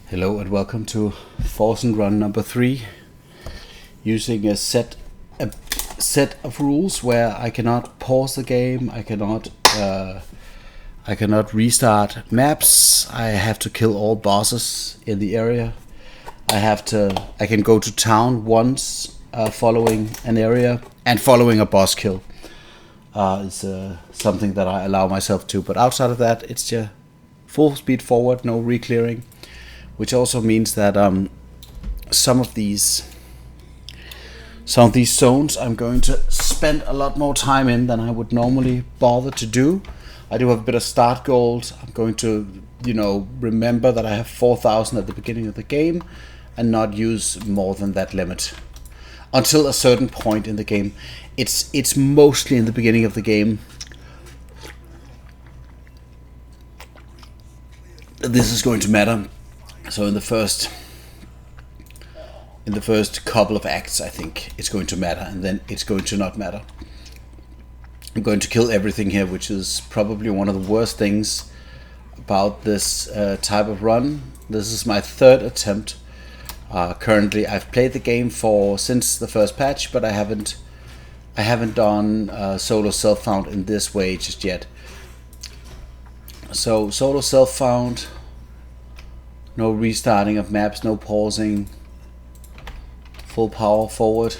Hello and welcome to Forsen run number 3, using a set of rules where I cannot pause the game, I cannot restart maps, I have to kill all bosses in the area. I can go to town once following an area, and following a boss kill is something that I allow myself to, but outside of that it's just full speed forward, no re-clearing. Which also means that some of these zones I'm going to spend a lot more time in than I would normally bother to do. I do have a bit of start gold. I'm going to, remember that I have 4,000 at the beginning of the game and not use more than that limit until a certain point in the game. It's mostly in the beginning of the game this is going to matter. So in the first couple of acts, I think it's going to matter, and then it's going to not matter. I'm going to kill everything here, which is probably one of the worst things about this type of run. This is my third attempt. Currently, I've played the game since the first patch, but I haven't done solo self-found in this way just yet. So solo self-found. No restarting of maps, no pausing, full power forward.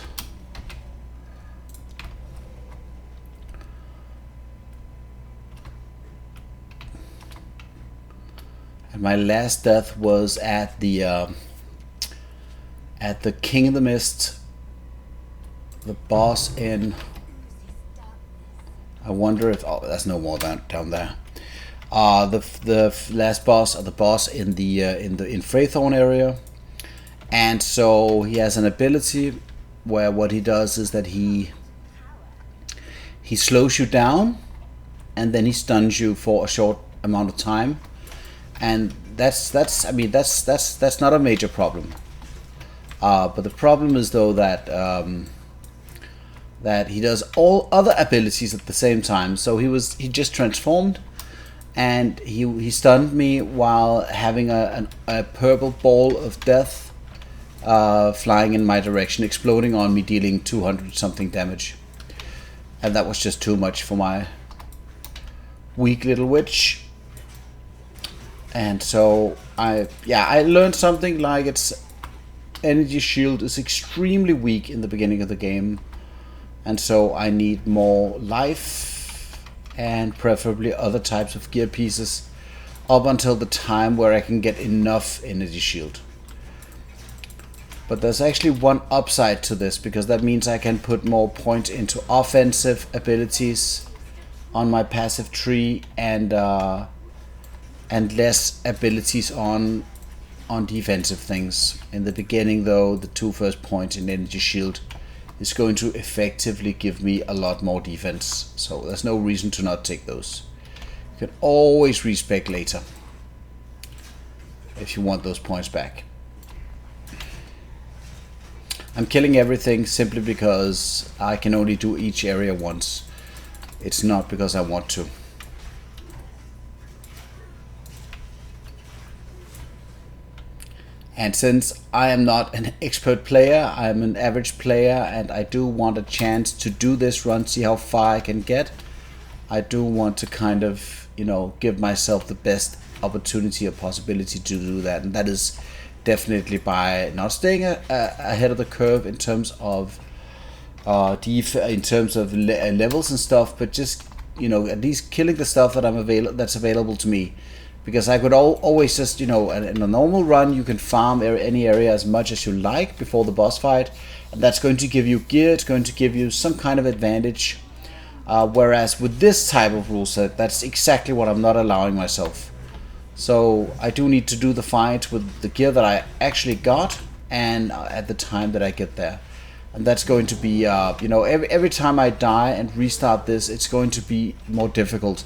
And my last death was at the King of the Mist, the boss in. I wonder if there's no more down there. The last boss, or the boss in the Fraythorn area, and so he has an ability where what he does is that he slows you down, and then he stuns you for a short amount of time, and that's not a major problem. But the problem is though that he does all other abilities at the same time. So he just transformed. And he stunned me while having a purple ball of death flying in my direction, exploding on me, dealing 200 something damage. And that was just too much for my weak little witch. And so I learned something like its energy shield is extremely weak in the beginning of the game. And so I need more life, and preferably other types of gear pieces up until the time where I can get enough energy shield. But there's actually one upside to this, because that means I can put more points into offensive abilities on my passive tree, and less abilities on defensive things. In the beginning though, the 2 first points in energy shield is going to effectively give me a lot more defense, so there's no reason to not take those. You can always respec later if you want those points back. I'm killing everything simply because I can only do each area once. It's not because I want to. And since I am not an expert player, I'm an average player, and I do want a chance to do this run, see how far I can get. I do want to kind of, give myself the best opportunity or possibility to do that. And that is definitely by not staying ahead of the curve in terms of levels and stuff, but just, at least killing the stuff that that's available to me. Because I could always just, in a normal run, you can farm any area as much as you like before the boss fight. And that's going to give you gear, it's going to give you some kind of advantage. Whereas with this type of rule set, that's exactly what I'm not allowing myself. So I do need to do the fight with the gear that I actually got, and at the time that I get there. And that's going to be, every time I die and restart this, it's going to be more difficult.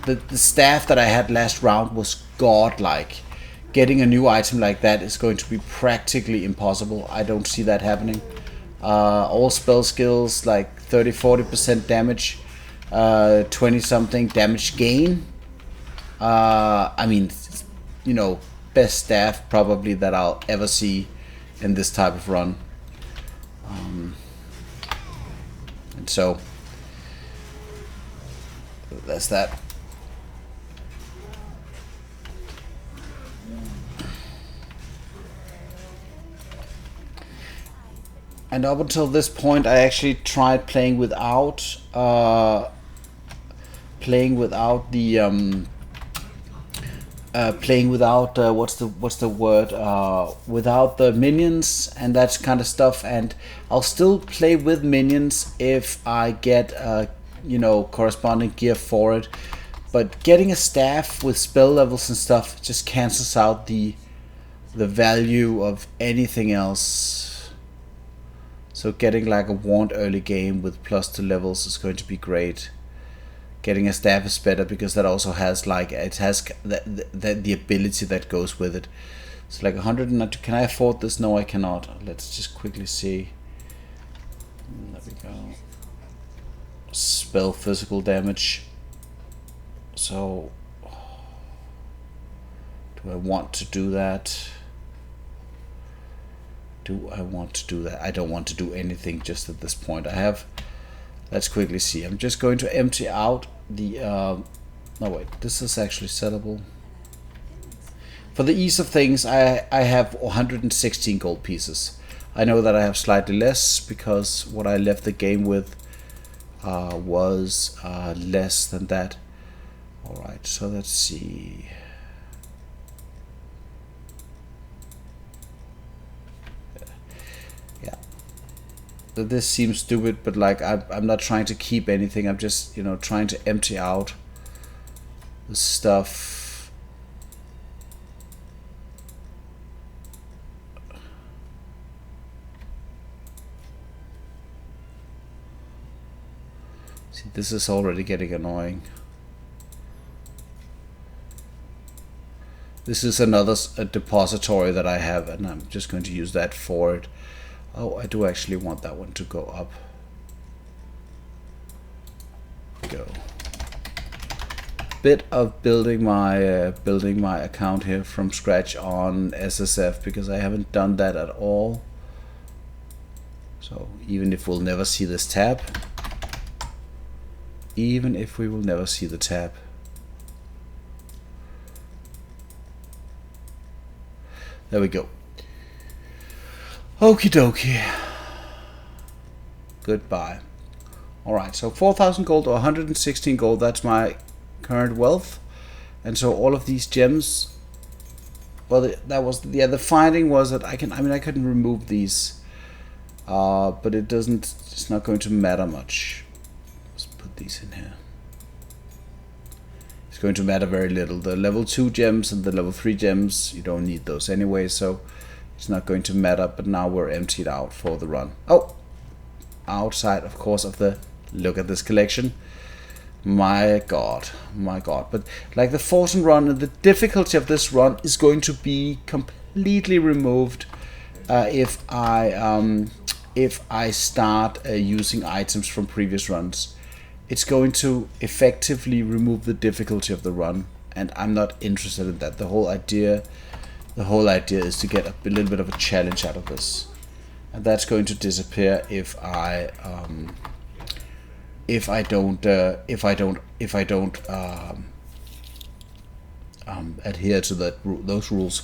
The staff that I had last round was godlike. Getting a new item like that is going to be practically impossible. I don't see that happening. All spell skills like 30-40% damage, 20 something damage gain. best staff probably that I'll ever see in this type of run. And so that's that. And up until this point, I actually tried playing without the what's the word, without the minions and that kind of stuff, and I'll still play with minions if I get corresponding gear for it. But getting a staff with spell levels and stuff just cancels out the value of anything else. So getting like a wand early game with +2 levels is going to be great. Getting a staff is better because that also has the ability that goes with it. So like 190. Can I afford this? No, I cannot. Let's just quickly see. There we go. Spell physical damage. So do I want to do that? I don't want to do anything just at this point. Let's quickly see. I'm just going to empty out the no wait, this is actually sellable. For the ease of things, I have 116 gold pieces. I know that I have slightly less because what I left the game with was less than that. Alright, so let's see. This seems stupid, but like I'm not trying to keep anything. I'm just trying to empty out the stuff. See, this is already getting annoying. This is another depository that I have, and I'm just going to use that for it. Oh, I do actually want that one to go up. Go. Bit of building my account here from scratch on SSF because I haven't done that at all. So even if we'll never see this tab, even if we will never see the tab. There we go. Okie dokie. Goodbye. Alright, so 4,000 gold or 116 gold, that's my current wealth. And so all of these gems, well, the finding was that I couldn't remove these. But it's not going to matter much. Let's put these in here. It's going to matter very little. The level 2 gems and the level 3 gems, you don't need those anyway, so it's not going to matter. But now we're emptied out for the run. Oh, outside of course of the, look at this collection. My god. But like the Forsen run, and the difficulty of this run is going to be completely removed if I start using items from previous runs. It's going to effectively remove the difficulty of the run, and I'm not interested in that. The whole idea is to get a little bit of a challenge out of this, and that's going to disappear if I don't adhere to those rules.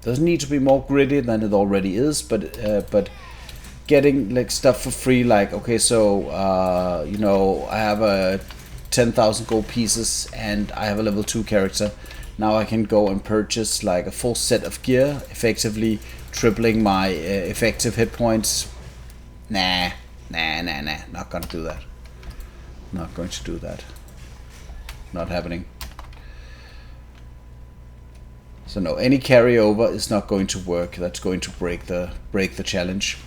Doesn't need to be more gritty than it already is, but getting like stuff for free, like okay, so I have a 10,000 gold pieces and I have a level 2 character. Now I can go and purchase like a full set of gear, effectively tripling my effective hit points. Nah, not gonna do that. Not going to do that. Not happening. So no, any carryover is not going to work. That's going to break the challenge.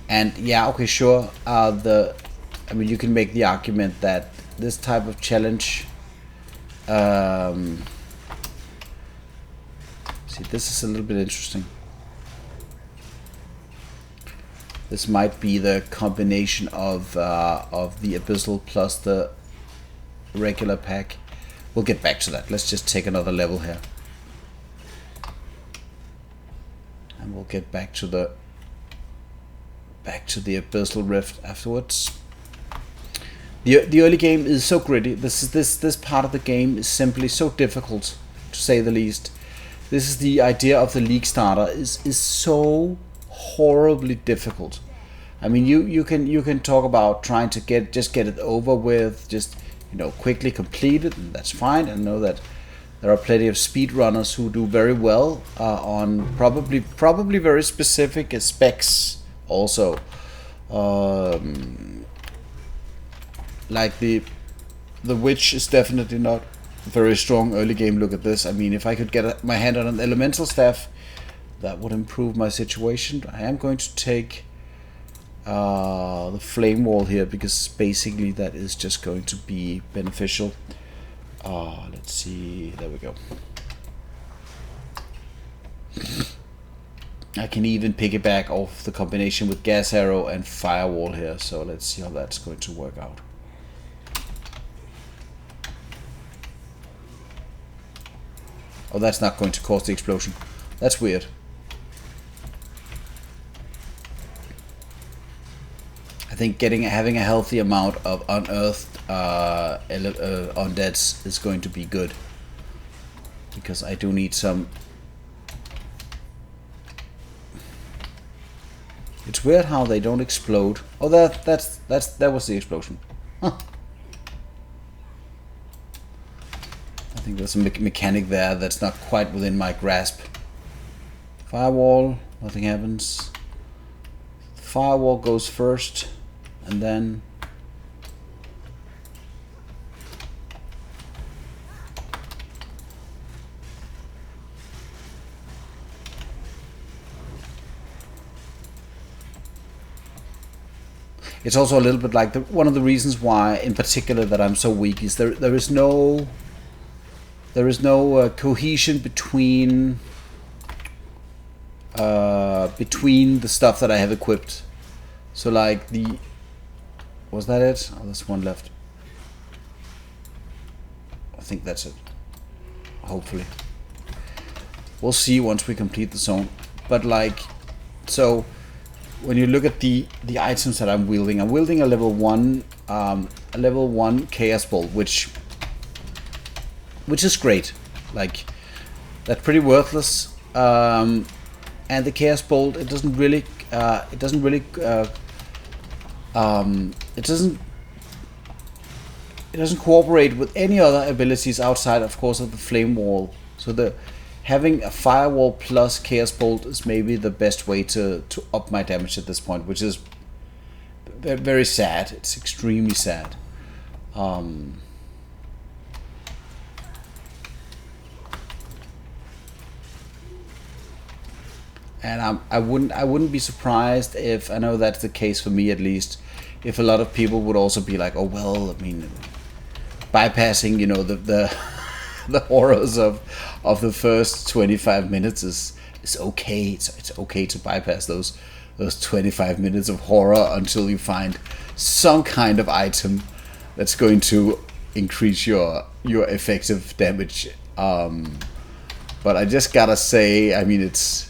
And yeah, okay, sure. You can make the argument that this type of challenge. See, this is a little bit interesting. This might be the combination of the abyssal plus the regular pack. We'll get back to that. Let's just take another level here. And we'll get back to the Abyssal Rift afterwards. The early game is so gritty. This part of the game is simply so difficult, to say the least. This is the idea of the League starter is so horribly difficult. I mean, you can talk about trying to get it over with, just, you know, quickly complete it, and that's fine. I know that there are plenty of speedrunners who do very well on probably very specific specs also. Like the Witch is definitely not very strong early game. Look at this. I mean, if I could get my hand on an elemental staff, that would improve my situation. I am going to take the flame wall here, because basically that is just going to be beneficial. Let's see, there we go. I can even piggyback off the combination with gas arrow and firewall here, so let's see how that's going to work out. Oh, that's not going to cause the explosion. That's weird. I think having a healthy amount of unearthed undeads is going to be good, because I do need some. It's weird how they don't explode. Oh, that was the explosion. Huh. I think there's a mechanic there that's not quite within my grasp. Firewall, nothing happens. Firewall goes first, and then it's also a little bit like one of the reasons why, in particular, that I'm so weak is there is no cohesion between the stuff that I have equipped. So like was that it? Oh, there's one left. I think that's it. Hopefully. We'll see once we complete the zone. But like, so when you look at the items that I'm wielding a level 1 Chaos Bolt, which is great. Like, that's pretty worthless. And the Chaos Bolt, it doesn't cooperate with any other abilities outside, of course, of the Flame Wall. So having a Firewall plus Chaos Bolt is maybe the best way to up my damage at this point, which is very sad. It's extremely sad. And I wouldn't be surprised if, I know that's the case for me at least, if a lot of people would also be like, oh well, I mean, bypassing, you know, the horrors of the first 25 minutes is okay. It's okay to bypass those 25 minutes of horror until you find some kind of item that's going to increase your effective damage. But I just gotta say, I mean, it's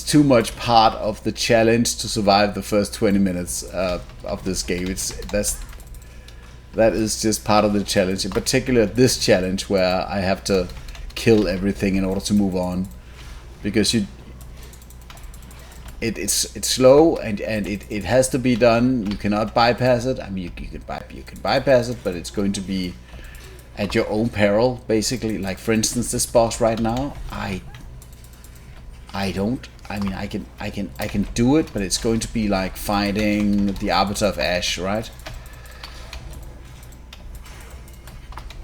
too much part of the challenge to survive the first 20 minutes of this game. That is just part of the challenge, in particular this challenge where I have to kill everything in order to move on, because it's slow and it has to be done. You cannot bypass it. I mean, you can bypass it, but it's going to be at your own peril, basically. Like, for instance, this boss right now, I mean, I can do it, but it's going to be like fighting the Arbiter of Ash, right?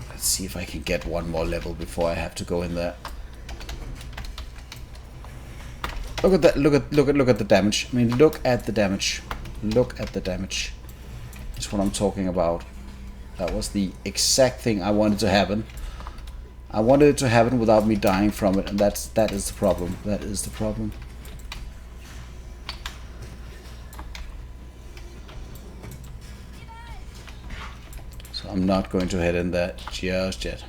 Let's see if I can get one more level before I have to go in there. Look at that! Look at the damage. I mean, look at the damage. Look at the damage. That's what I'm talking about. That was the exact thing I wanted to happen. I wanted it to happen without me dying from it, and that is the problem. That is the problem. So I'm not going to head in there just yet.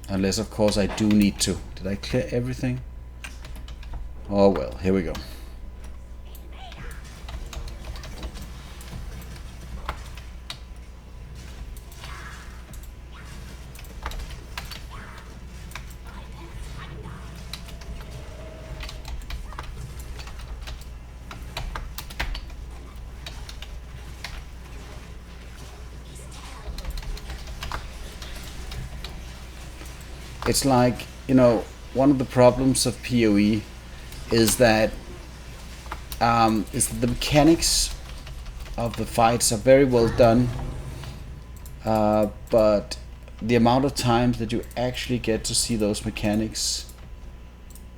Unless, of course, I do need to. Did I clear everything? Oh well, here we go. It's like, you know, one of the problems of PoE is that the mechanics of the fights are very well done, but the amount of times that you actually get to see those mechanics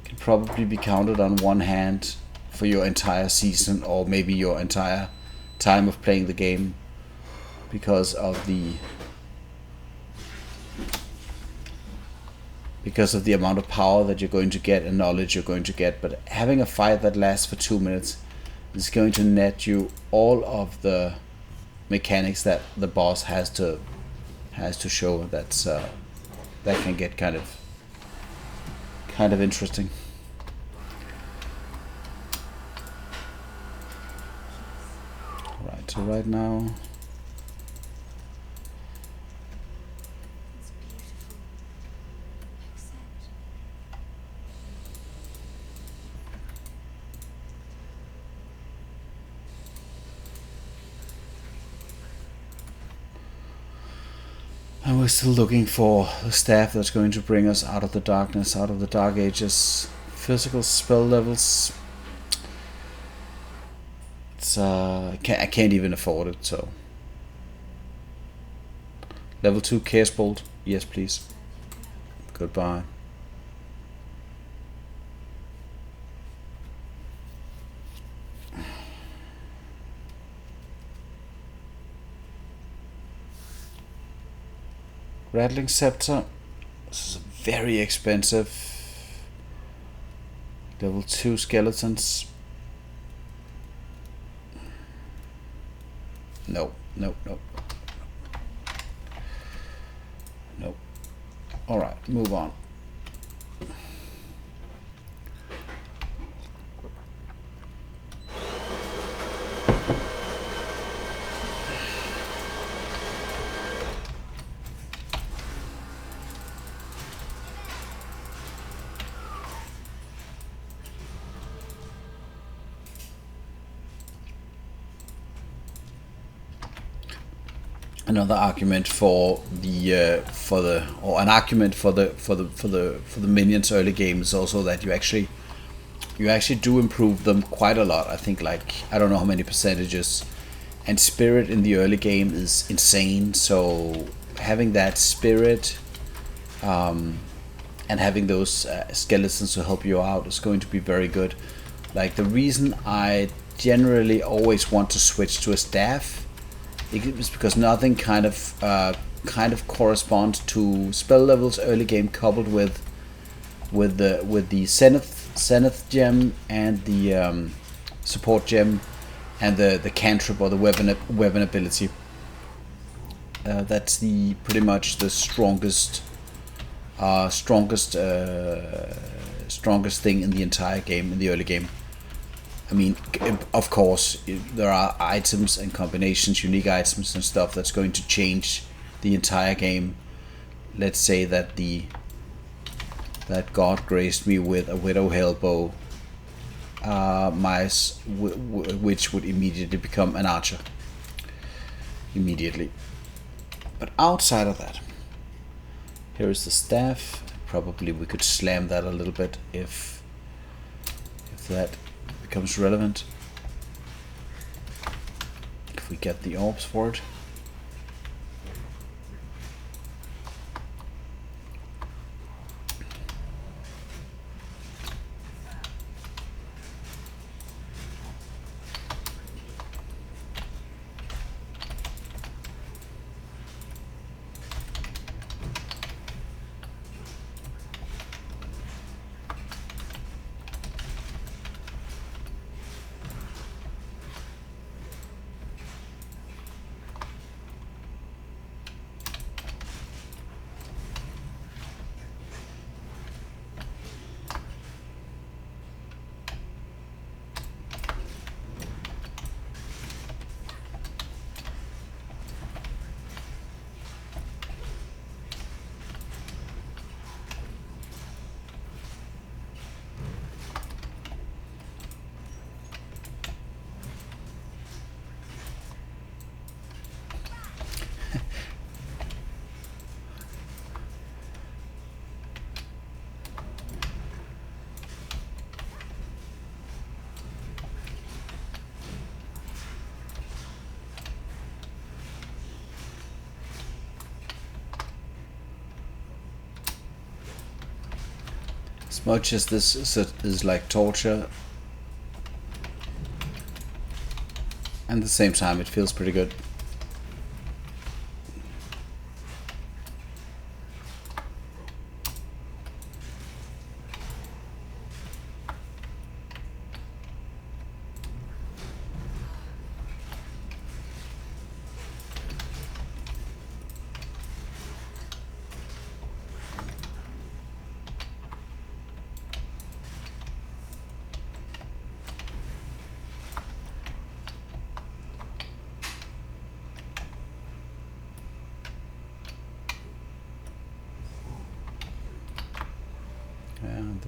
can probably be counted on one hand for your entire season, or maybe your entire time of playing the game, because of the amount of power that you're going to get and knowledge you're going to get. But having a fight that lasts for 2 minutes is going to net you all of the mechanics that the boss has to show. That can get kind of interesting. Right, so right now and we're still looking for the staff that's going to bring us out of the darkness, out of the dark ages. Physical spell levels. It's I can't even afford it, so. Level 2 Chaos Bolt, yes please. Goodbye. Rattling Scepter. This is very expensive. Level 2 Skeletons. No. Alright, move on. Another argument for the minions early game is also that you actually do improve them quite a lot. I think, like, I don't know how many percentages, and spirit in the early game is insane. So having that spirit and having those skeletons to help you out is going to be very good. Like, the reason I generally always want to switch to a staff is because nothing kind of corresponds to spell levels early game, coupled with the Zenith gem and the support gem and the cantrip or the weapon ability. That's pretty much the strongest thing in the entire game, in the early game. I mean, of course, there are items and combinations, unique items and stuff that's going to change the entire game. Let's say that that God graced me with a Widow Hellbow, which would immediately become an archer. Immediately. But outside of that, here is the staff. Probably we could slam that a little bit if that becomes relevant, if we get the orbs for it. As much as this is like torture, and at the same time it feels pretty good.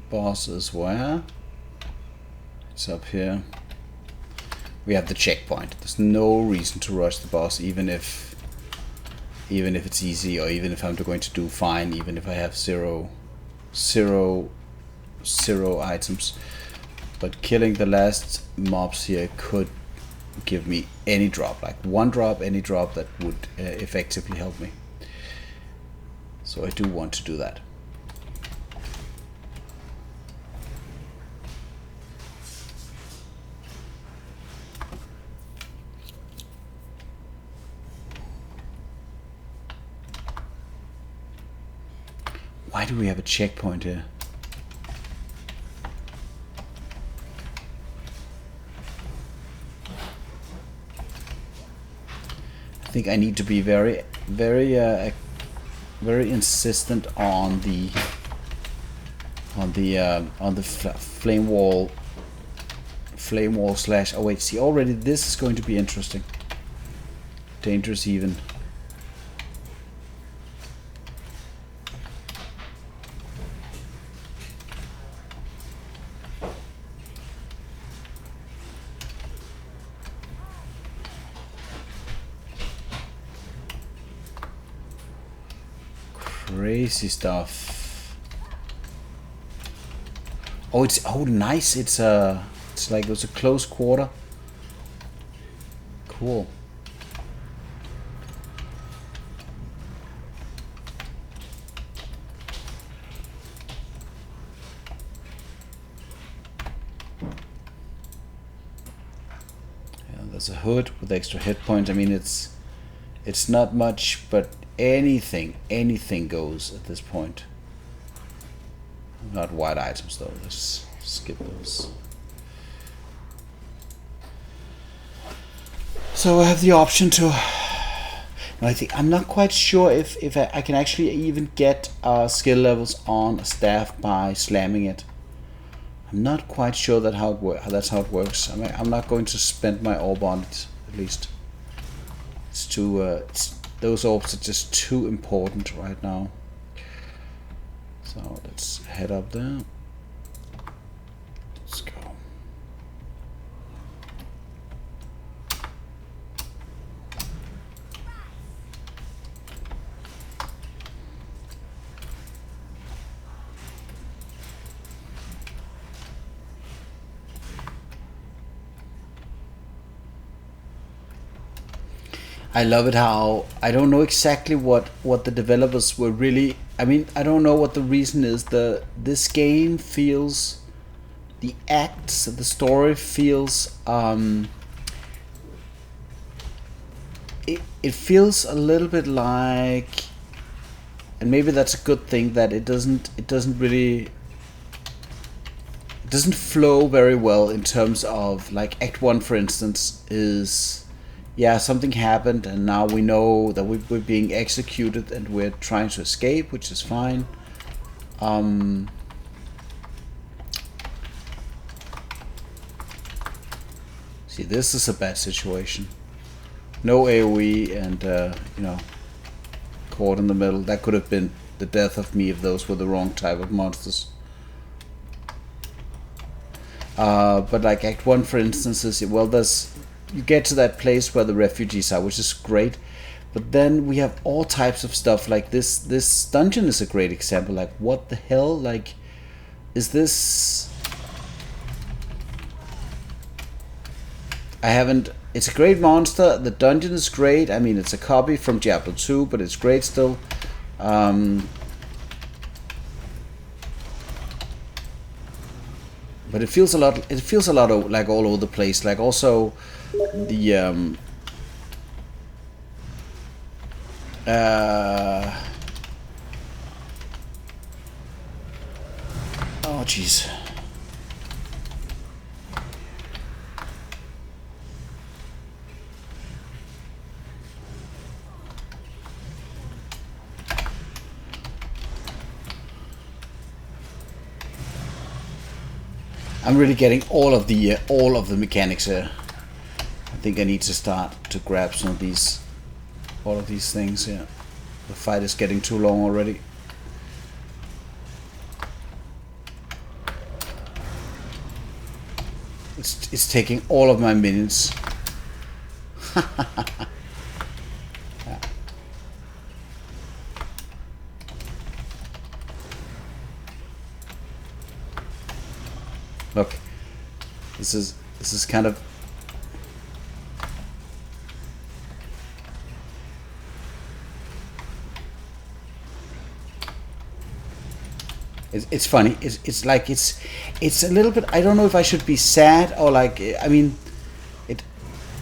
Boss is where? It's up here. We have the checkpoint. There's no reason to rush the boss, even if it's easy, or even if I'm going to do fine, even if I have zero items. But killing the last mobs here could give me any drop, like one drop, any drop that would effectively help me. So I do want to do that. Why do we have a checkpoint here? I think I need to be very insistent on the flame wall slash. Oh wait, see, already this is going to be interesting. Dangerous even. Crazy stuff. Oh, it's nice. It's like it was a close quarter. Cool. Yeah, there's a hood with extra hit points. I mean, it's not much, but anything goes at this point. Not white items though. Let's skip those. So I have the option to. No, I'm not quite sure if I can actually even get skill levels on a staff by slamming it. I'm not quite sure that's how it works. I mean, I'm not going to spend my orb on it, at least. It's too. Those orbs are just too important right now. So let's head up there. Let's go. I love it how I don't know exactly what the developers were really. I mean, I don't know what the reason is. This game feels, the acts, the story feels. It feels a little bit like, and maybe that's a good thing, that it doesn't flow very well in terms of, like, Act 1, for instance, is. Yeah, something happened, and now we know that we're being executed, and we're trying to escape, which is fine. See, this is a bad situation. No AoE, and caught in the middle. That could have been the death of me if those were the wrong type of monsters. But like Act 1, for instance, is, well, you get to that place where the refugees are, which is great, but then we have all types of stuff. Like this dungeon is a great example. Like, what the hell? Like, is this? It's a great monster. The dungeon is great. I mean, it's a copy from Diablo 2, but it's great still. but it feels a lot. It feels a lot of, like all over the place. Like also the oh jeez. I'm really getting all of the mechanics here. I think I need to start to grab some of these, all of these things here. The fight is getting too long already. It's taking all of my minions. Yeah. Look, this is kind of it's funny. It's like it's a little bit. I don't know if I should be sad or like. I mean,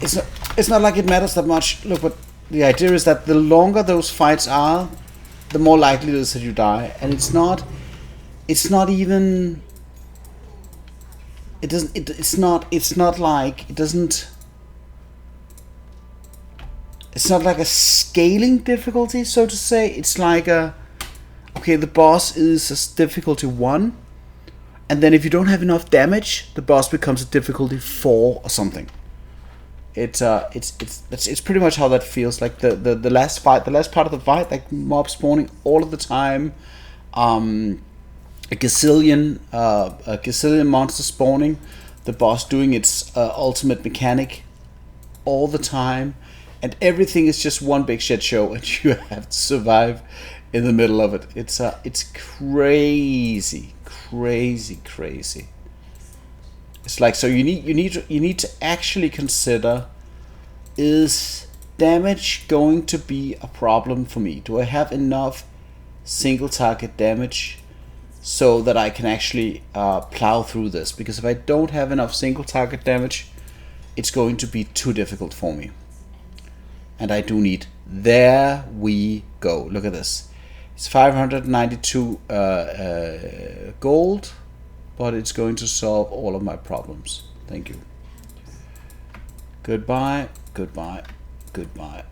it's not like it matters that much. Look, but the idea is that the longer those fights are, the more likely it is that you die, and it's not even. It doesn't. It's not like it doesn't. It's not like a scaling difficulty, so to say. It's like a. Okay, the boss is a difficulty 1, and then if you don't have enough damage, the boss becomes a difficulty 4 or something. It's pretty much how that feels. Like the last fight, the last part of the fight, like mob spawning all of the time. A gazillion monsters spawning, the boss doing its ultimate mechanic all the time, and everything is just one big shit show, and you have to survive in the middle of it. It's crazy. It's like, so you need to actually consider, is damage going to be a problem for me? Do I have enough single target damage so that I can actually plow through this? Because if I don't have enough single target damage, it's going to be too difficult for me. And I do need... There we go. Look at this. It's 592 gold, but it's going to solve all of my problems. Thank you. Goodbye, goodbye, goodbye.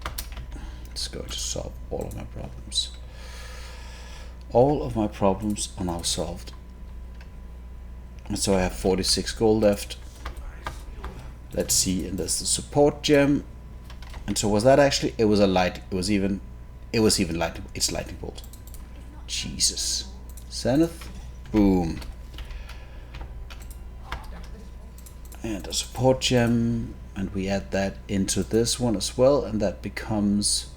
It's going to solve all of my problems. All of my problems are now solved. And so I have 46 gold left. Let's see, and there's the support gem. And so was that actually, it was a light, it was even lightning, it's lightning bolt. Jesus. Zenith, boom. And a support gem, and we add that into this one as well, and that becomes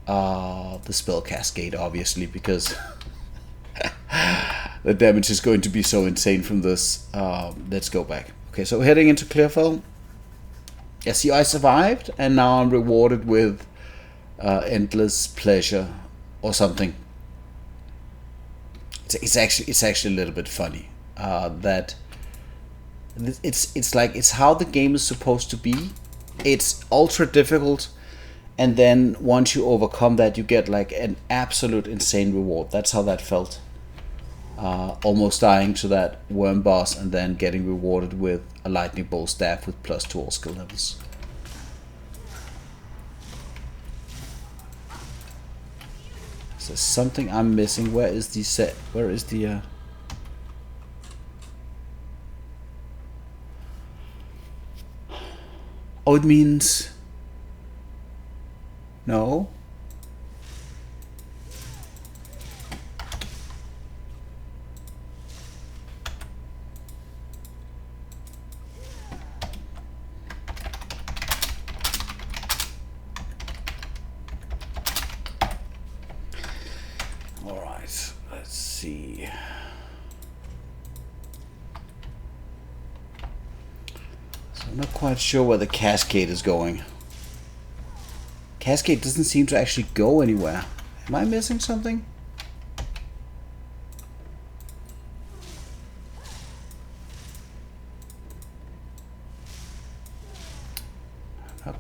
the spell cascade, obviously, because the damage is going to be so insane from this. Let's go back. Okay, so heading into Clearfell. Yeah, see, I survived, and now I'm rewarded with endless pleasure or something. It's actually a little bit funny that it's like, it's how the game is supposed to be. It's ultra difficult, and then once you overcome that, you get like an absolute insane reward. That's how that felt. Almost dying to that worm boss and then getting rewarded with a lightning bolt staff with +2 all skill levels. Is there something I'm missing? Where is the set? Where is the oh, it means no. Not sure where the cascade is going. Cascade doesn't seem to actually go anywhere. Am I missing something?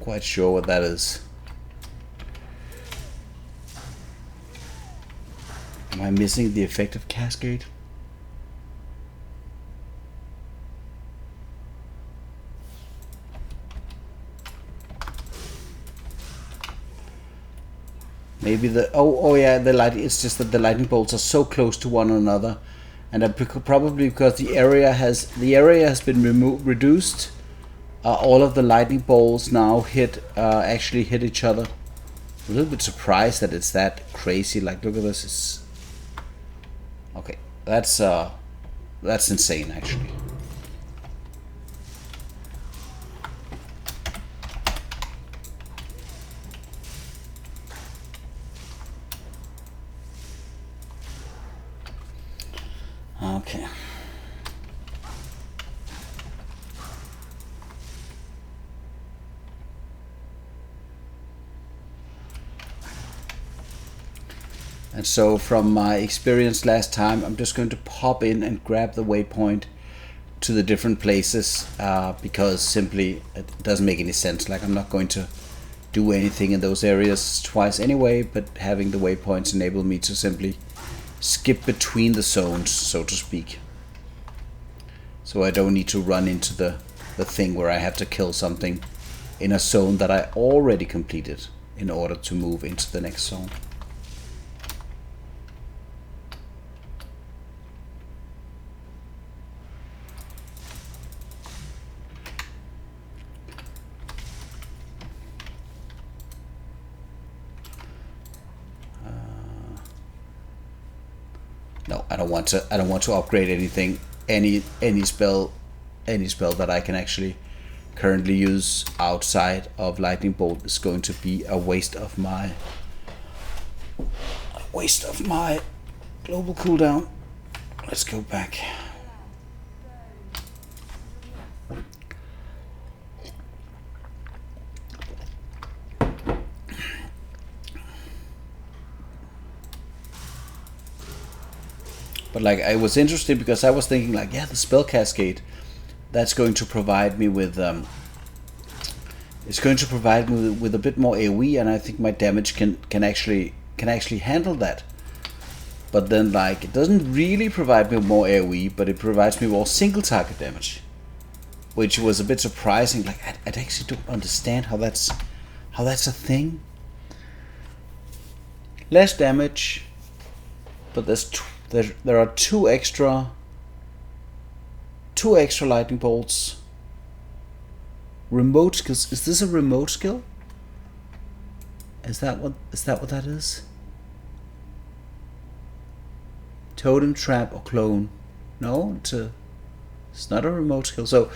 quite sure what that is. Am I missing the effect of Cascade? Maybe the yeah, the light. It's just that the lightning bolts are so close to one another, and probably because the area has been reduced. All of the lightning bolts now actually hit each other. I'm a little bit surprised that it's that crazy. Like, look at this. It's okay. That's insane, actually. Okay. And so from my experience last time, I'm just going to pop in and grab the waypoint to the different places because simply it doesn't make any sense. Like, I'm not going to do anything in those areas twice anyway, but having the waypoints enable me to simply skip between the zones, so to speak. So I don't need to run into the thing where I have to kill something in a zone that I already completed in order to move into the next zone. No, I don't want to upgrade anything. Any spell that I can actually currently use outside of Lightning Bolt is going to be a waste of my global cooldown. Let's go back. But like, I was interested because I was thinking like, yeah, the spell cascade, that's going to provide me with it's going to provide me with a bit more AoE, and I think my damage can actually handle that. But then, like, it doesn't really provide me more AoE, but it provides me more single target damage, which was a bit surprising. Like, I actually don't understand how that's a thing. Less damage, but there are two extra lightning bolts. Remote skills. Is this a remote skill? Is that what that is? Totem, trap, or clone? No, it's not a remote skill. So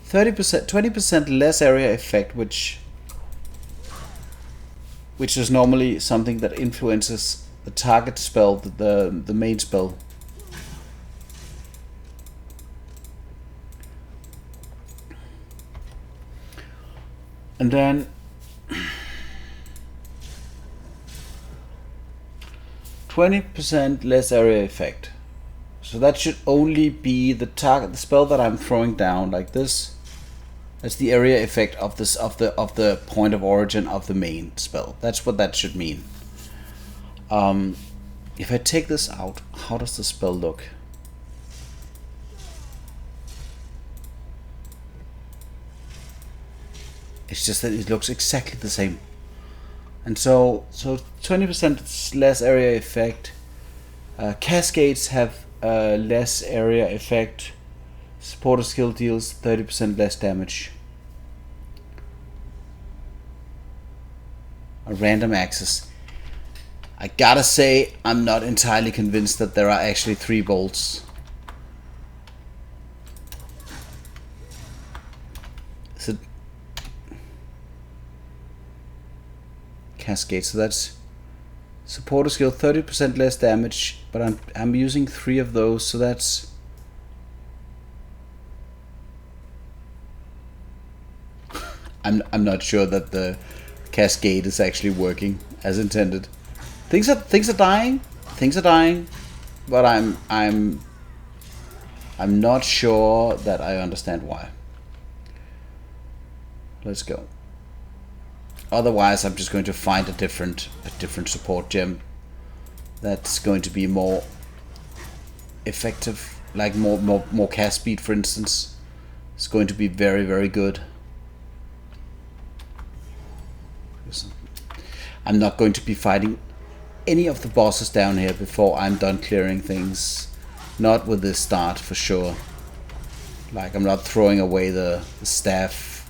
30%, 20% less area effect, which is normally something that influences the target spell, the main spell. And then 20% less area effect. So that should only be the target, the spell that I'm throwing down, like this. That's the area effect of this of the point of origin of the main spell. That's what that should mean. If I take this out, how does the spell look? It's just that it looks exactly the same. And so 20% less area effect. Cascades have less area effect. Supporter skill deals 30% less damage. A random access. I gotta say, I'm not entirely convinced that there are actually 3 bolts. Is it Cascade? So that's supporter skill, 30% less damage, but I'm using 3 of those, so that's I'm not sure that the Cascade is actually working as intended. Things are dying, but I'm not sure that I understand why. Let's go. Otherwise, I'm just going to find a different support gem that's going to be more effective, like more cast speed, for instance. It's going to be very, very good. I'm not going to be fighting any of the bosses down here before I'm done clearing things. Not with this start, for sure. Like, I'm not throwing away the staff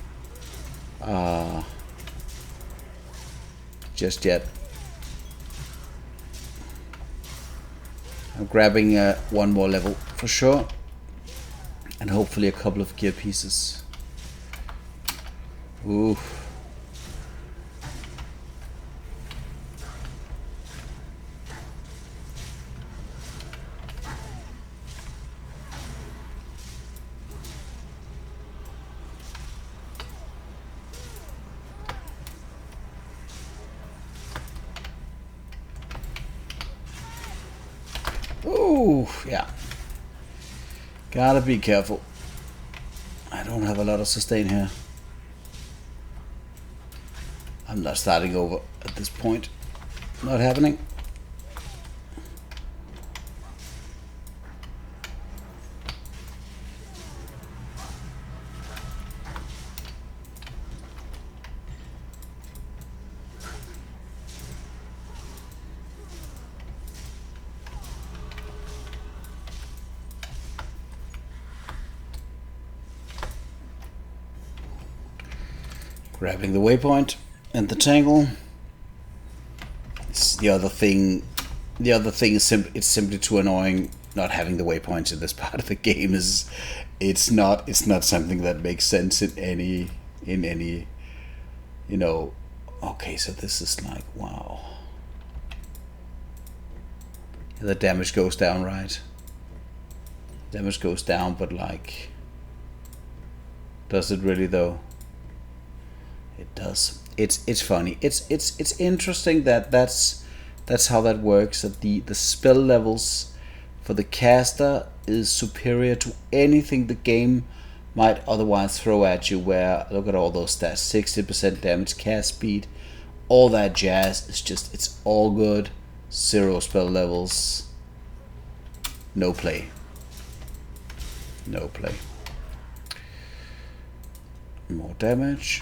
just yet. I'm grabbing one more level for sure, and hopefully a couple of gear pieces. Ooh. Ooh, yeah. Gotta be careful. I don't have a lot of sustain here. I'm not starting over at this point. Not happening. Grabbing the waypoint and the tangle. The other thing is it's simply too annoying not having the waypoints in this part of the game. It's not something that makes sense in any you know. Okay, so this is like, wow. The damage goes down, right? Damage goes down, but like, does it really though? It does. It's funny. It's interesting that's how that works. That the spell levels for the caster is superior to anything the game might otherwise throw at you. Where, look at all those stats: 60% damage, cast speed, all that jazz. It's all good. 0 spell levels. No play. No play. More damage.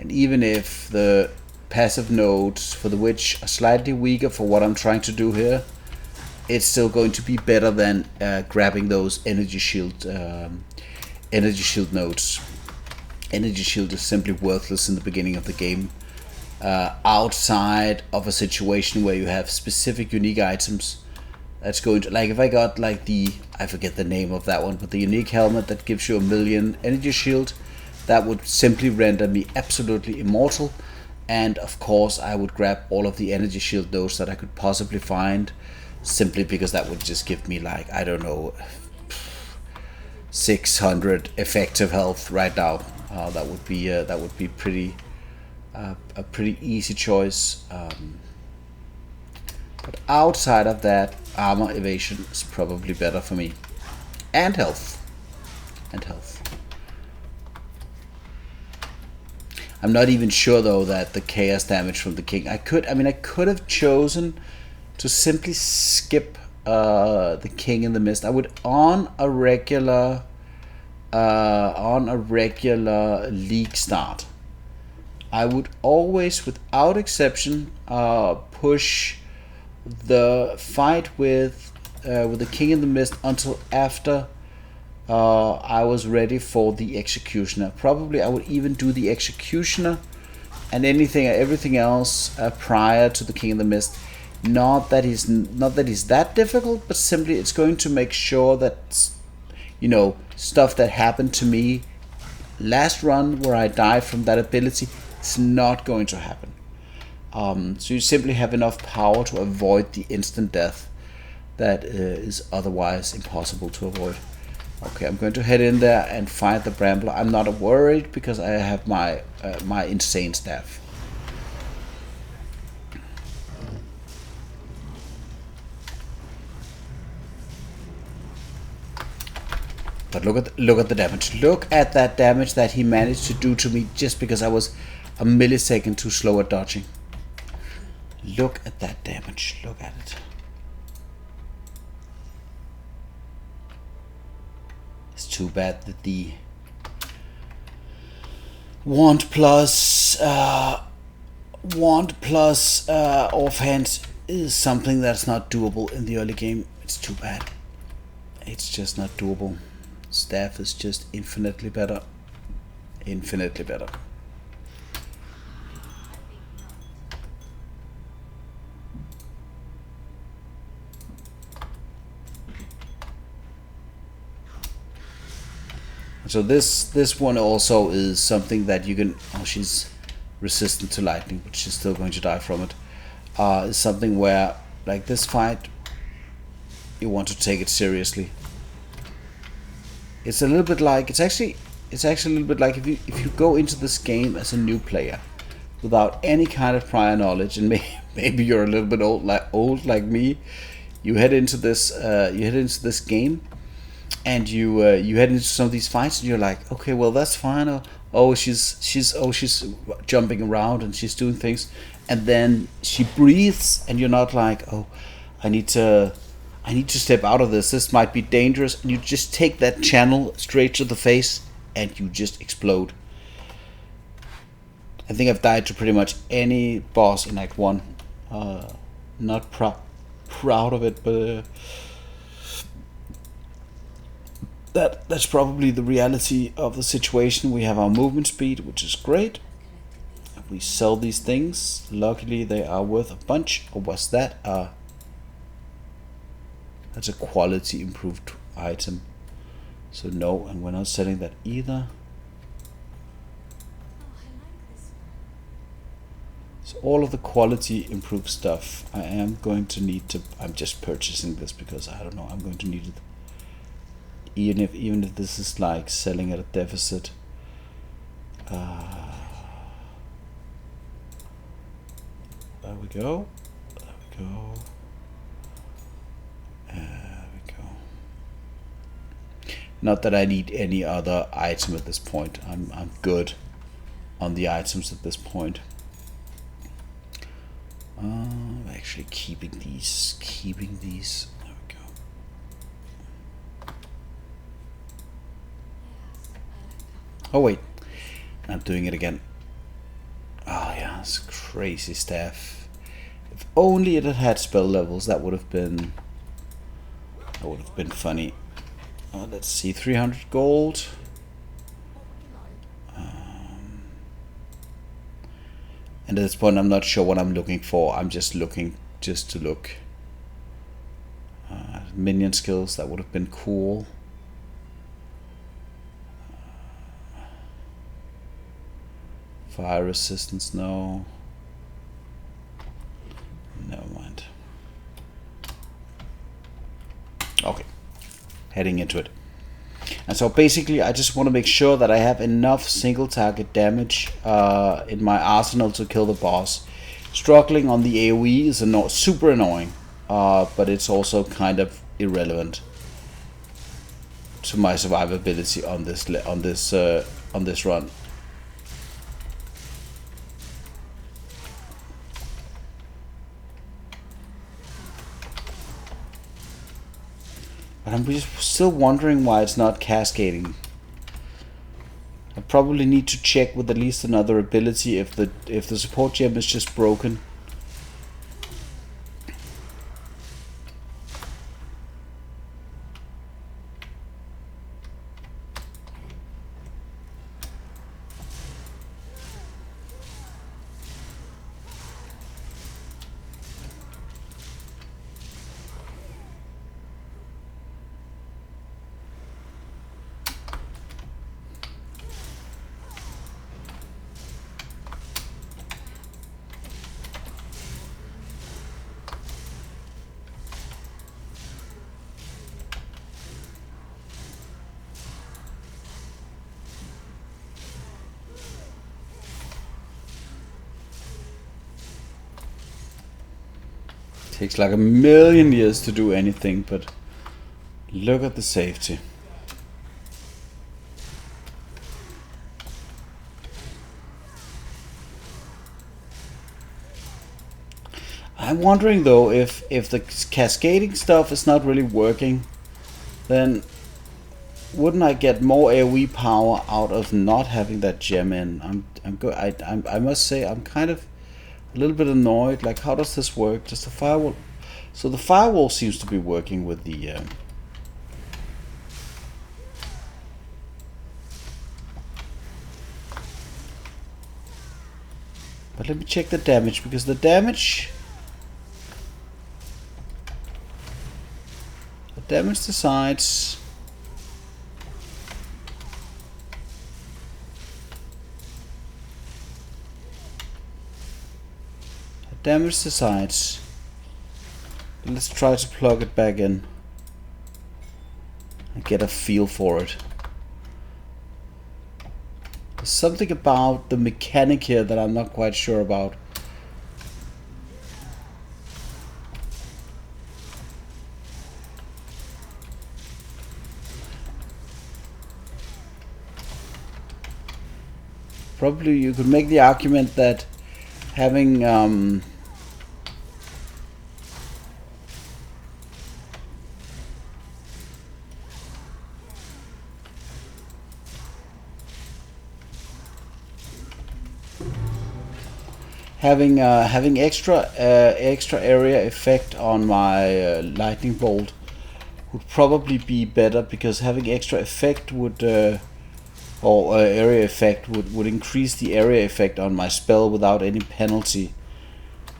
And even if the passive nodes for the witch are slightly weaker for what I'm trying to do here, it's still going to be better than grabbing those energy shield nodes. Energy shield is simply worthless in the beginning of the game. Outside of a situation where you have specific unique items, that's going to, like, if I got like I forget the name of that one, but the unique helmet that gives you 1,000,000 energy shield, that would simply render me absolutely immortal. And of course I would grab all of the energy shield nodes that I could possibly find, simply because that would just give me, like, I don't know, 600 effective health right now. That would be pretty a pretty easy choice. But outside of that, armor evasion is probably better for me, and health. I'm not even sure though that the chaos damage from the king. I could have chosen to simply skip the king in the mist. I would on a regular league start, I would always, without exception, push the fight with the king in the mist until after I was ready for the executioner. Probably I would even do the executioner and everything else prior to the king in the mist. Not that he's that difficult, but simply it's going to make sure that, you know, stuff that happened to me last run where I died from that ability is not going to happen. So you simply have enough power to avoid the instant death that is otherwise impossible to avoid. Okay, I'm going to head in there and find the Brambler. I'm not worried because I have my my insane staff. But look at the damage. Look at that damage that he managed to do to me just because I was a millisecond too slow at dodging. Look at that damage. Look at it. It's too bad that the Wand plus offhand is something that's not doable in the early game. It's too bad. It's just not doable. Staff is just infinitely better. Infinitely better. So this one also is something that you can... Oh, she's resistant to lightning, but she's still going to die from it. It's something where, like this fight, you want to take it seriously. It's a little bit like... It's actually a little bit like if you go into this game as a new player without any kind of prior knowledge, and maybe you're a little bit old like me. You head into this game. And you head into some of these fights, and you're like, okay, well that's fine. She's jumping around and she's doing things, and then she breathes, and you're not like, oh, I need to step out of this. This might be dangerous. And you just take that channel straight to the face, and you just explode. I think I've died to pretty much any boss in Act 1. Not proud of it, but. That's probably the reality of the situation. We have our movement speed, which is great. We sell these things. Luckily, they are worth a bunch. Or was that that's a quality improved item? So no, and we're not selling that either. So all of the quality improved stuff, I am going to need to. I'm just purchasing this because I don't know. I'm going to need it. Even if this is like selling at a deficit. There we go. There we go. There we go. Not that I need any other item at this point. I'm good on the items at this point. Actually keeping these. There we go. Oh wait, I'm doing it again. Oh yeah, it's crazy staff. If only it had had spell levels, that would have been funny. Let's see, 300 gold. And at this point, I'm not sure what I'm looking for. I'm just looking to look. Minion skills, that would have been cool. Fire resistance, no. Never mind. Okay, heading into it. And so basically I just want to make sure that I have enough single target damage in my arsenal to kill the boss. Struggling on the AoE is super annoying, but it's also kind of irrelevant to my survivability on this run. But I'm just still wondering why it's not cascading. I probably need to check with at least another ability if the support gem is just broken. Takes like a million years to do anything, but look at the safety. I'm wondering though if the cascading stuff is not really working, then wouldn't I get more AoE power out of not having that gem in? I must say I'm kind of a little bit annoyed. Like, how does this work? Does the firewall? So the firewall seems to be working with the. But let me check the damage, because the damage. The damage decides. Damage decides. Let's try to plug it back in and get a feel for it. There's something about the mechanic here that I'm not quite sure about. Probably you could make the argument that having having extra area effect on my lightning bolt would probably be better, because having extra effect would or area effect would increase the area effect on my spell without any penalty.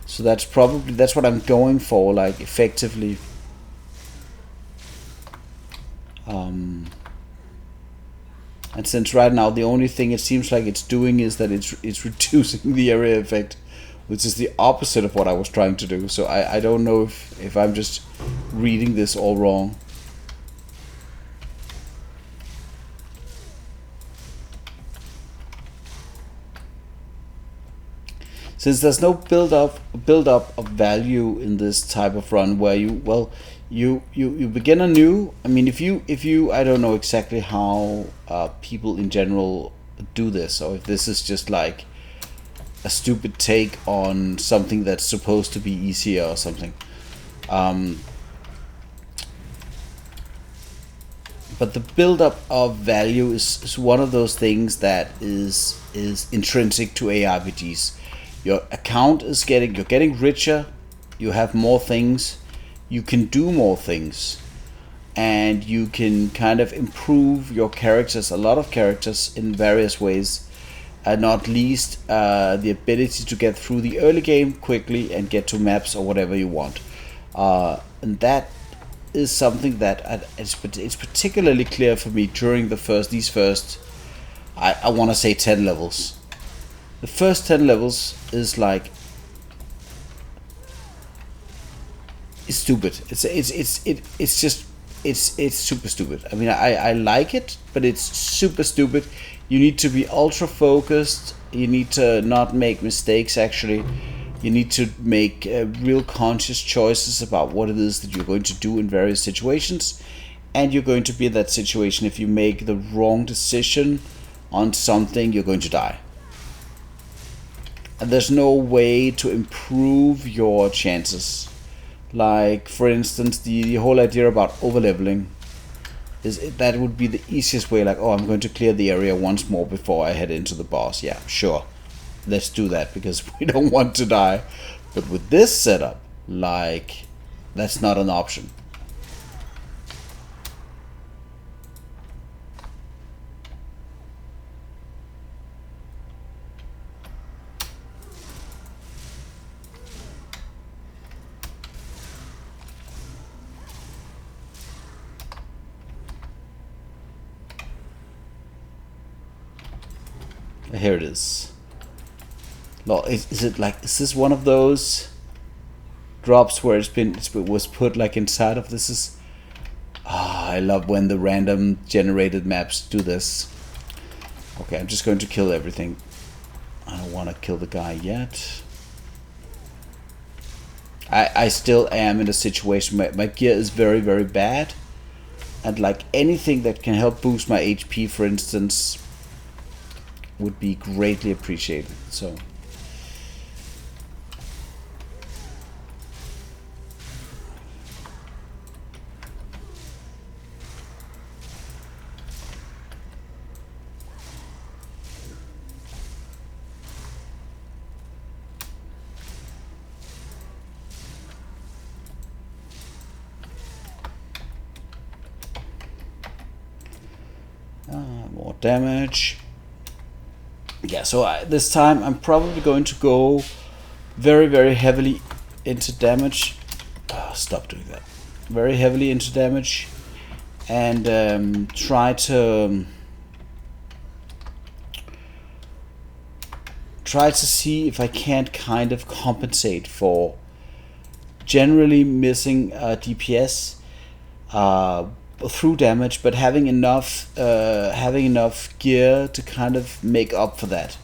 So that's what I'm going for, like, effectively. And since right now the only thing it seems like it's doing is that it's reducing the area effect, which is the opposite of what I was trying to do. So I don't know if I'm just reading this all wrong. Since there's no build up of value in this type of run, where you begin anew. I mean, if you I don't know exactly how people in general do this, or if this is just like a stupid take on something that's supposed to be easier or something. But the build-up of value is one of those things that is intrinsic to ARPGs. Your account is you're getting richer, you have more things, you can do more things, and you can kind of improve your characters, a lot of characters, in various ways, and not least the ability to get through the early game quickly and get to maps or whatever you want. And that is something that it's particularly clear for me during these first I want to say 10 levels. The first 10 levels is like, it's stupid. It's super stupid. I mean, I like it, but it's super stupid. You need to be ultra focused. You need to not make mistakes. Actually, you need to make real conscious choices about what it is that you're going to do in various situations, and you're going to be in that situation. If you make the wrong decision on something, you're going to die. And there's no way to improve your chances. Like, for instance, the whole idea about overleveling is that would be the easiest way. Like, oh, I'm going to clear the area once more before I head into the boss. Yeah, sure, let's do that, because we don't want to die. But with this setup, like, that's not an option. Here it is. Is it like, is this one of those drops where it was put like inside of this? Is I love when the random generated maps do this. Okay, I'm just going to kill everything. I don't want to kill the guy yet. I still am in a situation where my gear is very, very bad, and like anything that can help boost my HP, for instance, would be greatly appreciated. So damage. Yeah, so this time I'm probably going to go very, very heavily into damage. Stop doing that. Very heavily into damage. And try to see if I can't kind of compensate for generally missing DPS through damage, but having enough gear to kind of make up for that.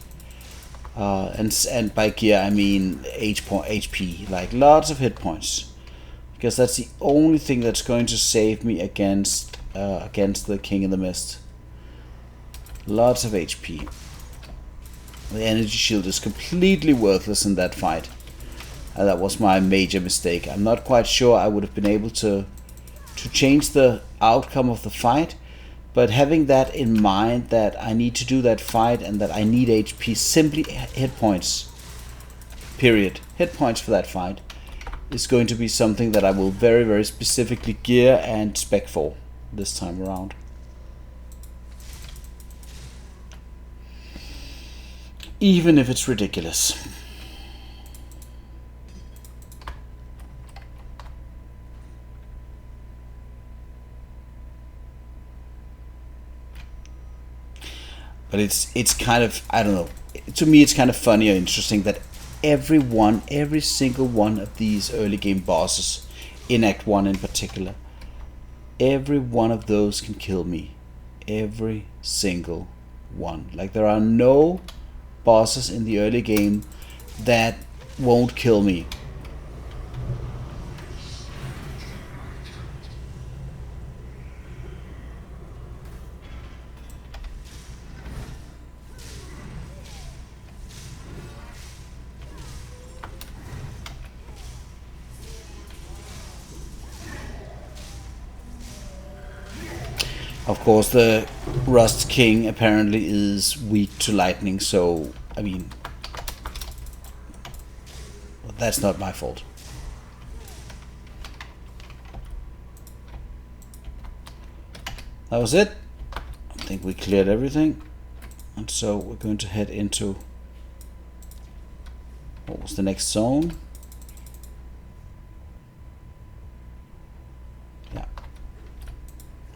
And by gear I mean HP, like lots of hit points, because that's the only thing that's going to save me against the King in the Mist. Lots of HP. The energy shield is completely worthless in that fight. That was my major mistake. I'm not quite sure I would have been able to change the outcome of the fight, but having that in mind, that I need to do that fight and that I need HP, simply hit points, period, hit points for that fight, is going to be something that I will very, very specifically gear and spec for this time around. Even if it's ridiculous. But it's kind of, I don't know, to me it's kind of funny or interesting that every single one of these early game bosses, in Act 1 in particular, every one of those can kill me. Every single one. Like, there are no bosses in the early game that won't kill me. Of course, the Rust King apparently is weak to lightning, so, I mean, that's not my fault. That was it. I think we cleared everything. And so we're going to head into, what was the next zone?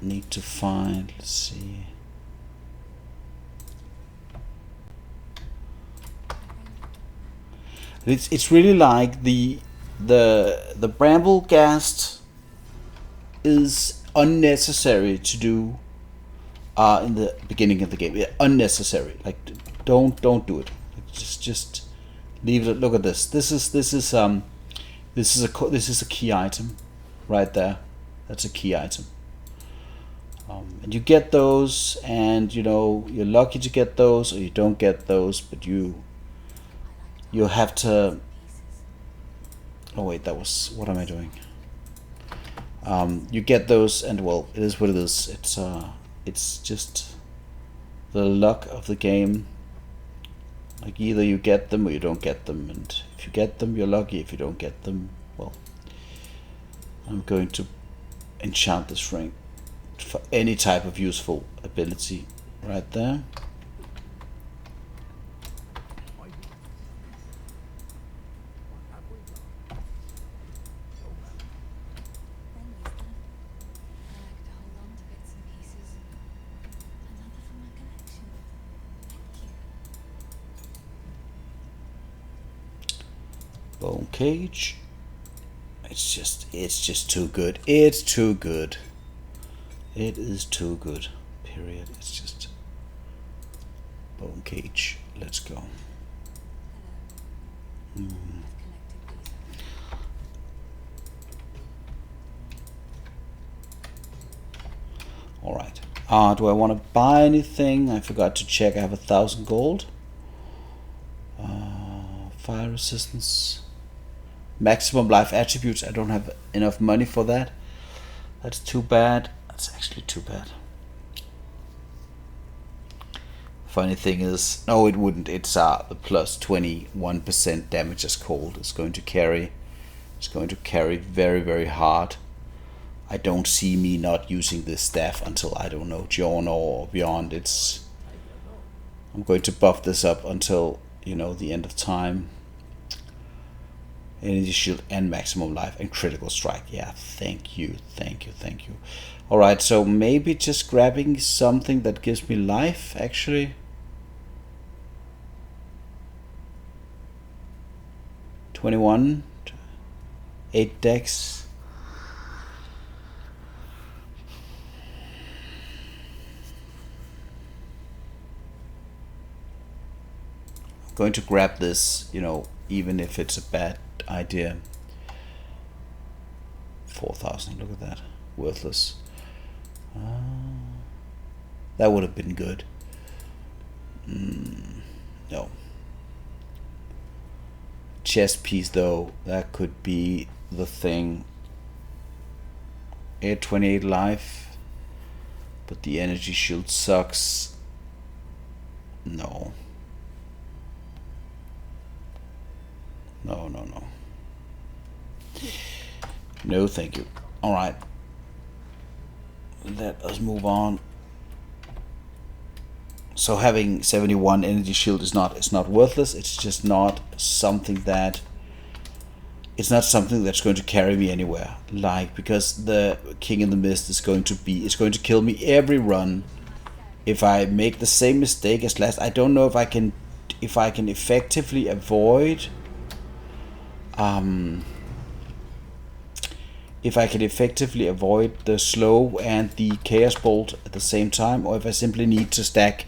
Need to find, let's see. It's really like the Brambleghast is unnecessary to do in the beginning of the game. Yeah, unnecessary. Like, don't do it. Like, just leave it. Look at this. This is a key item right there. That's a key item. And you get those, and you know you're lucky to get those, or you don't get those, but you have to. Oh wait, that was, what am I doing? You get those, and well, it is what it is. It's just the luck of the game. Like, either you get them or you don't get them, and if you get them, you're lucky. If you don't get them, well, I'm going to enchant this ring for any type of useful ability right there. Bone cage. It's just too good. It's too good. It is too good, period. It's just bone cage. Let's go. All right. Do I want to buy anything? I forgot to check. I have 1,000 gold. Fire resistance. Maximum life attributes. I don't have enough money for that. That's too bad. That's actually too bad. Funny thing is, no, it wouldn't. It's the plus 21% damage as cold. It's going to carry. It's going to carry very, very hard. I don't see me not using this staff until, I don't know, Giorno or beyond. It's I'm going to buff this up until, you know, the end of time. Energy shield and maximum life and critical strike. Yeah, thank you. Alright, so maybe just grabbing something that gives me life, actually. 21. 8 decks. I'm going to grab this, you know, even if it's a bad idea. 4,000, look at that. Worthless. That would have been good. No. Chest piece though, that could be the thing. 28 life, but the energy shield sucks. No. No, thank you. Alright. Let us move on. So having 71 energy shield is not worthless. It's just not something that that's going to carry me anywhere. Like, because the King in the Mist is going to kill me every run if I make the same mistake as last. I don't know if I can effectively avoid the slow and the chaos bolt at the same time, or if I simply need to stack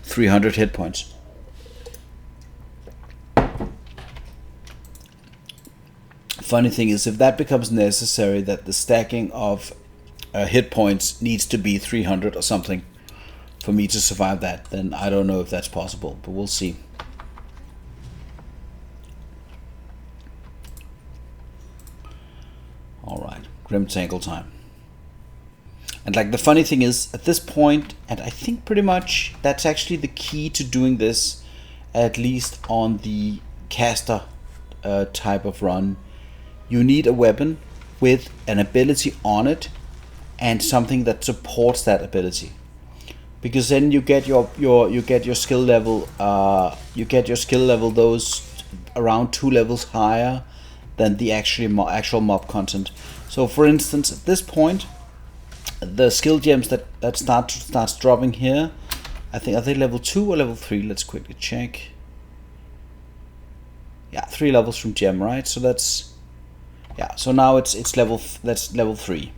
300 hit points. Funny thing is, if that becomes necessary, that the stacking of hit points needs to be 300 or something for me to survive that, then I don't know if that's possible, but we'll see. Alright, Grim Tangle time. And like, the funny thing is, at this point, and I think pretty much that's actually the key to doing this, at least on the caster type of run, you need a weapon with an ability on it and something that supports that ability, because then you get your skill level those around 2 levels higher than the actual mob content. So for instance, at this point, the skill gems that starts dropping here, I think, are they level 2 or level 3? Let's quickly check. Yeah, 3 levels from gem, right? So that's, yeah, so now it's level 3.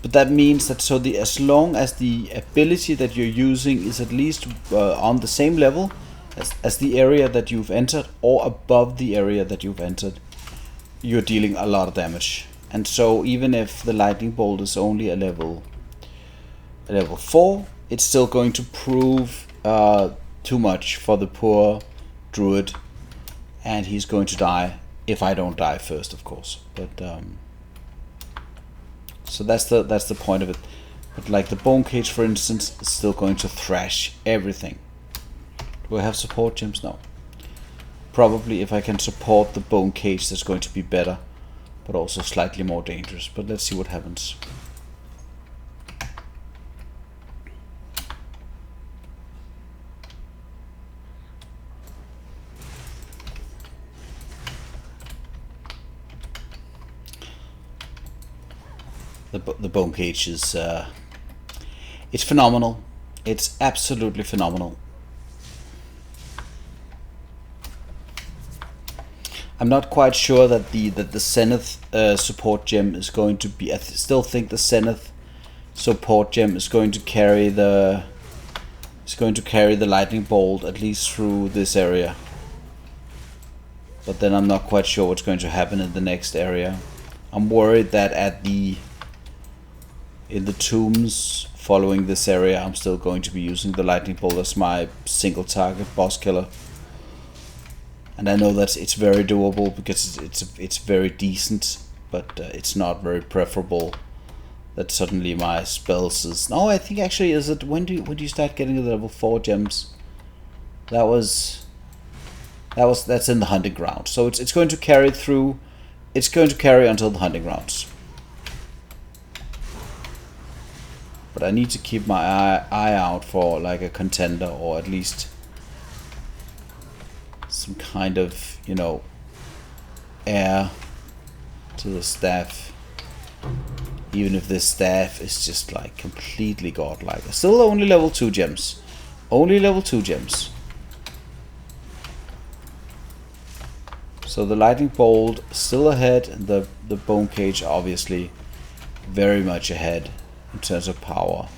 But that means that as long as the ability that you're using is at least on the same level as the area that you've entered, or above the area that you've entered, you're dealing a lot of damage. And so even if the lightning bolt is only a level 4, it's still going to prove too much for the poor druid, and he's going to die if I don't die first, of course. But so that's the point of it. But like the bone cage, for instance, is still going to thrash everything. Do I have support gems? No. Probably if I can support the bone cage, that's going to be better, but also slightly more dangerous. But let's see what happens. The bone cage is it's phenomenal. It's absolutely phenomenal. I'm not quite sure that the Zenith support gem is going to be. I still think the Zenith support gem is going to carry the lightning bolt at least through this area. But then I'm not quite sure what's going to happen in the next area. I'm worried that in the tombs following this area, I'm still going to be using the lightning bolt as my single target boss killer. And I know that it's very doable because it's very decent, but it's not very preferable. That suddenly my spells is. No, I think actually is it when do you start getting the level 4 gems? That's in the hunting ground. So it's going to carry through. It's going to carry until the hunting grounds. But I need to keep my eye out for like a contender, or at least some kind of, you know, heir to the staff. Even if this staff is just like completely godlike. Still only level 2 gems. Only level 2 gems. So the lightning bolt still ahead, and the bone cage obviously very much ahead in terms of power.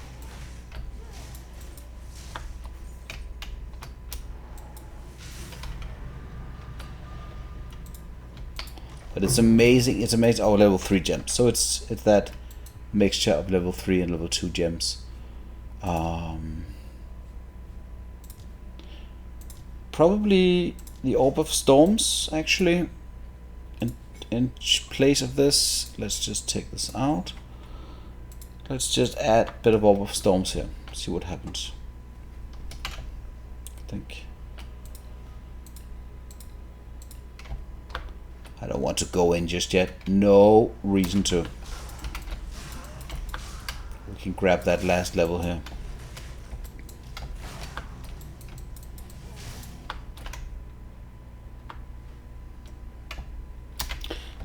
But it's amazing. It's amazing. Oh, level 3 gems. So it's that mixture of level 3 and level 2 gems. Probably the Orb of Storms, actually. In place of this, let's just take this out. Let's just add a bit of Orb of Storms here. See what happens. I think. I don't want to go in just yet. No reason to. We can grab that last level here.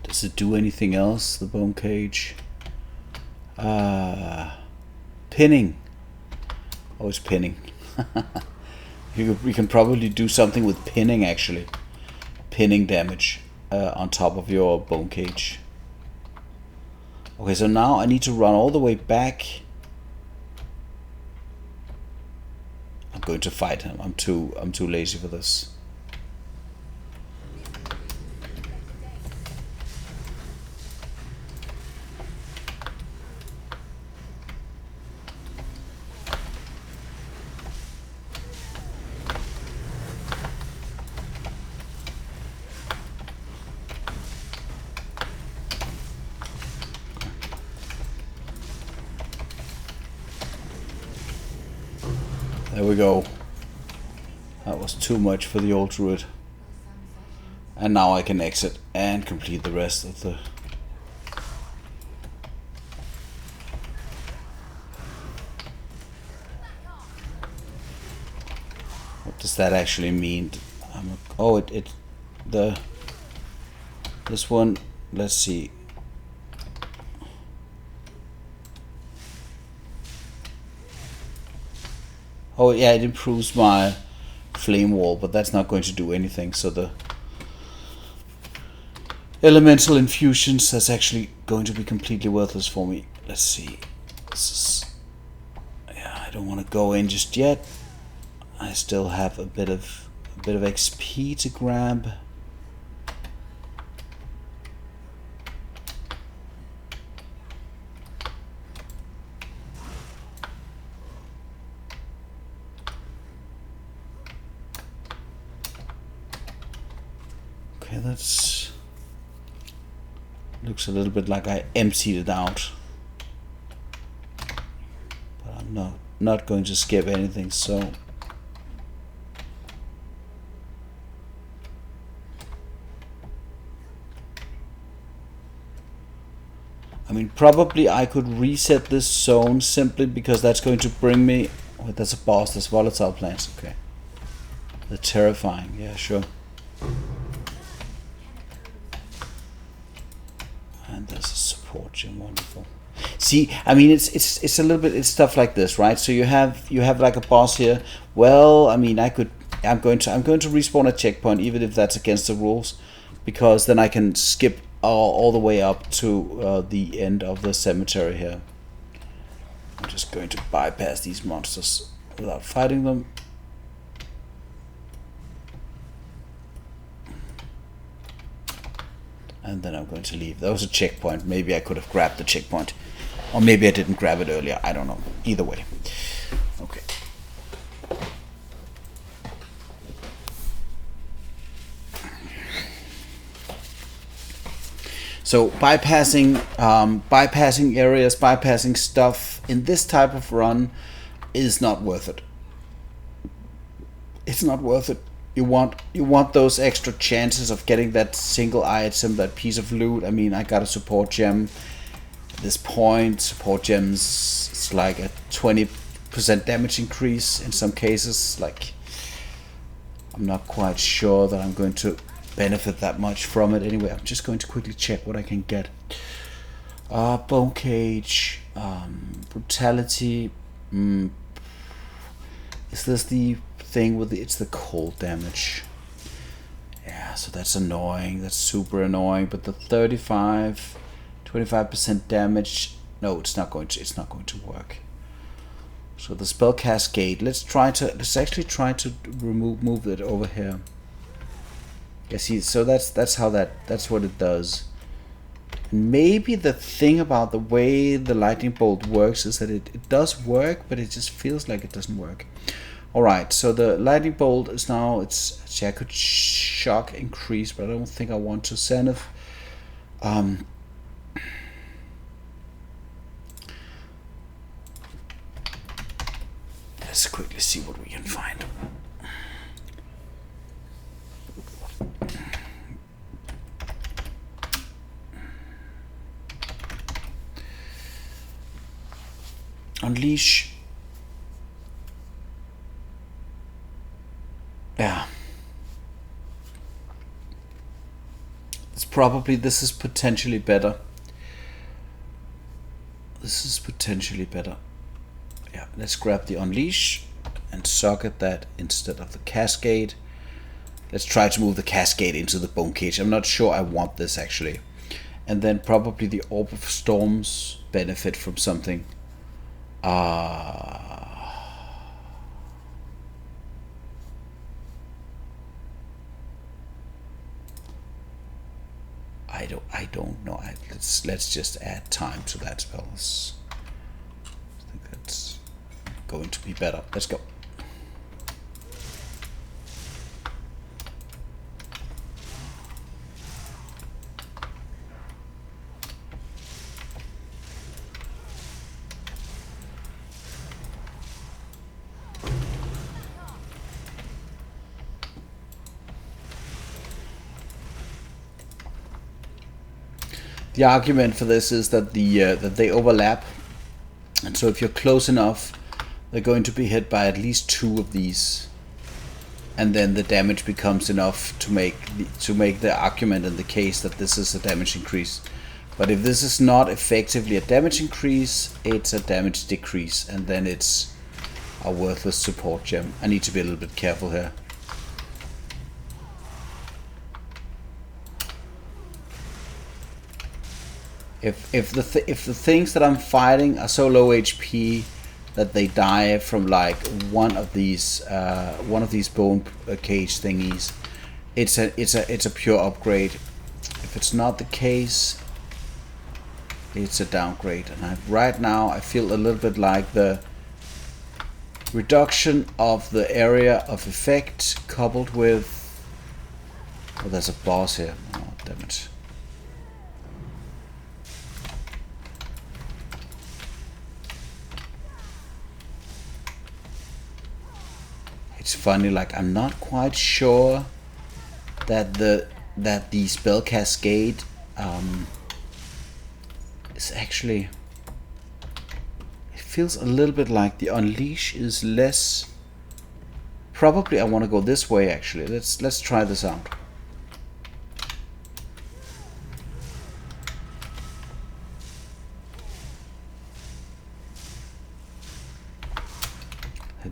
Does it do anything else, the bone cage? Pinning. Oh, it's pinning. We can probably do something with pinning, actually. Pinning damage on top of your bone cage. Okay, so now I need to run all the way back. I'm going to fight him. I'm too lazy for this. There we go. That was too much for the old Druid. And now I can exit and complete the rest of the... What does that actually mean? Oh, this one, let's see. Oh yeah, it improves my flame wall, but that's not going to do anything. So the elemental infusions, that's actually going to be completely worthless for me. Let's see. Yeah, I don't want to go in just yet. I still have a bit of XP to grab. That's looks a little bit like I emptied it out, but I'm not going to skip anything. So I mean, probably I could reset this zone simply because that's going to bring me. Oh, that's a boss. That's volatile plants. Okay, they're terrifying. Yeah, sure. And there's a support gem, wonderful. See, I mean, it's a little bit, it's stuff like this, right? So you have like a boss here. Well, I mean, I'm going to respawn a checkpoint, even if that's against the rules, because then I can skip all the way up to the end of the cemetery here. I'm just going to bypass these monsters without fighting them. And then I'm going to leave. That was a checkpoint. Maybe I could have grabbed the checkpoint. Or maybe I didn't grab it earlier. I don't know. Either way. Okay. So bypassing areas, bypassing stuff in this type of run is not worth it. It's not worth it. You want those extra chances of getting that single item, that piece of loot. I mean, I got a support gem. this point, support gems, it's like a 20% damage increase in some cases. Like, I'm not quite sure that I'm going to benefit that much from it. Anyway, I'm just going to quickly check what I can get. Bone Cage, Brutality. Is this the thing with it's the cold damage? Yeah, so that's annoying. That's super annoying. But the 25% damage. No, it's not going to work. So the spell cascade. Let's actually try to move it over here. Yeah, see, so that's what it does. Maybe the thing about the way the lightning bolt works is that it does work, but it just feels like it doesn't work. Alright, so the lightning bolt is now, I could shock increase, but I don't think I want to. Zenith. Let's quickly see what we can find. Unleash. Yeah. This is potentially better. Yeah, let's grab the Unleash and socket that instead of the Cascade. Let's try to move the Cascade into the Bone Cage. I'm not sure I want this actually. And then probably the Orb of Storms benefit from something. I don't know. Let's just add time to that spell. I think that's going to be better. Let's go. The argument for this is that that they overlap, and so if you're close enough, they're going to be hit by at least 2 of these, and then the damage becomes enough to make the argument in the case that this is a damage increase. But if this is not effectively a damage increase, it's a damage decrease, and then it's a worthless support gem. I need to be a little bit careful here. If the things that I'm fighting are so low HP that they die from like one of these bone cage thingies, it's a pure upgrade. If it's not the case, it's a downgrade. And right now I feel a little bit like the reduction of the area of effect coupled with. Oh, there's a boss here. Oh, damn it. It's funny, like I'm not quite sure that the spell cascade is actually. It feels a little bit like the Unleash is less. Probably I want to go this way actually. Let's try this out.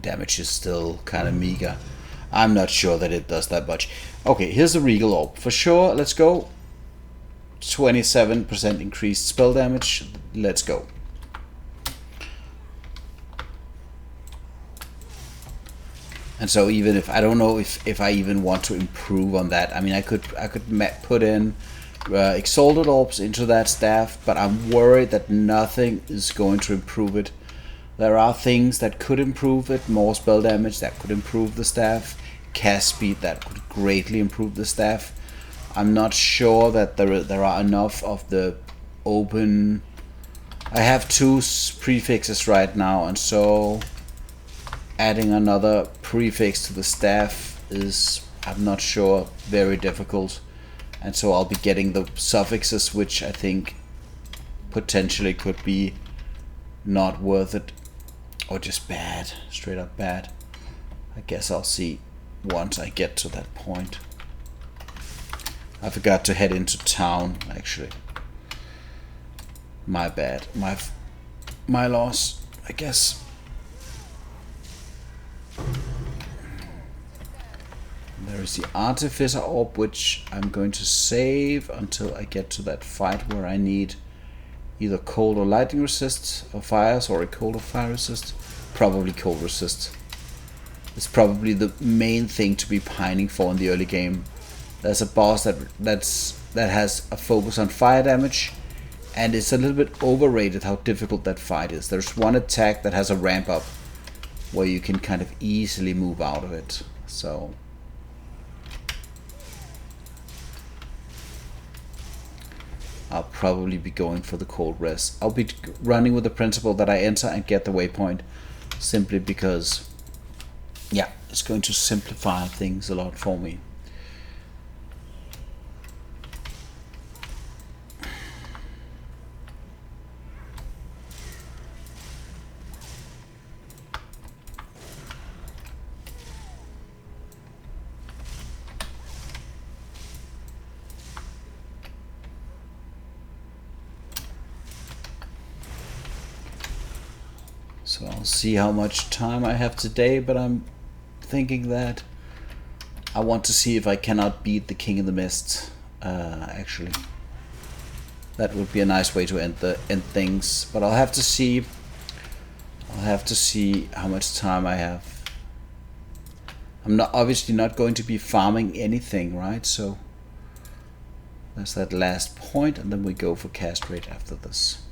Damage is still kind of meager. I'm not sure that it does that much. Okay, here's the Regal Orb. For sure, let's go. 27% increased spell damage. Let's go. And so even if I don't know if I even want to improve on that. I mean, I could put in Exalted Orbs into that staff, but I'm worried that nothing is going to improve it. There are things that could improve it, more spell damage that could improve the staff, cast speed that could greatly improve the staff. I'm not sure that there are enough of the open. I have 2 prefixes right now, and so adding another prefix to the staff is, I'm not sure, very difficult. And so I'll be getting the suffixes, which I think potentially could be not worth it, or just bad, straight up bad. I guess I'll see once I get to that point. I forgot to head into town, actually. My bad. My loss, I guess. There is the Artificer Orb, which I'm going to save until I get to that fight where I need either cold or lightning resist, or fire, sorry, cold or fire resist. Probably cold resist. It's probably the main thing to be pining for in the early game. There's a boss that has a focus on fire damage, and it's a little bit overrated how difficult that fight is. There's one attack that has a ramp up where you can kind of easily move out of it. So I'll probably be going for the cold rest. I'll be running with the principle that I enter and get the waypoint, simply because, yeah, it's going to simplify things a lot for me. So I'll see how much time I have today, but I'm thinking that I want to see if I cannot beat the King of the Mist, actually. That would be a nice way to end things, but I'll have to see how much time I have. I'm obviously not going to be farming anything, right? So that's that last point, and then we go for cast rate after this.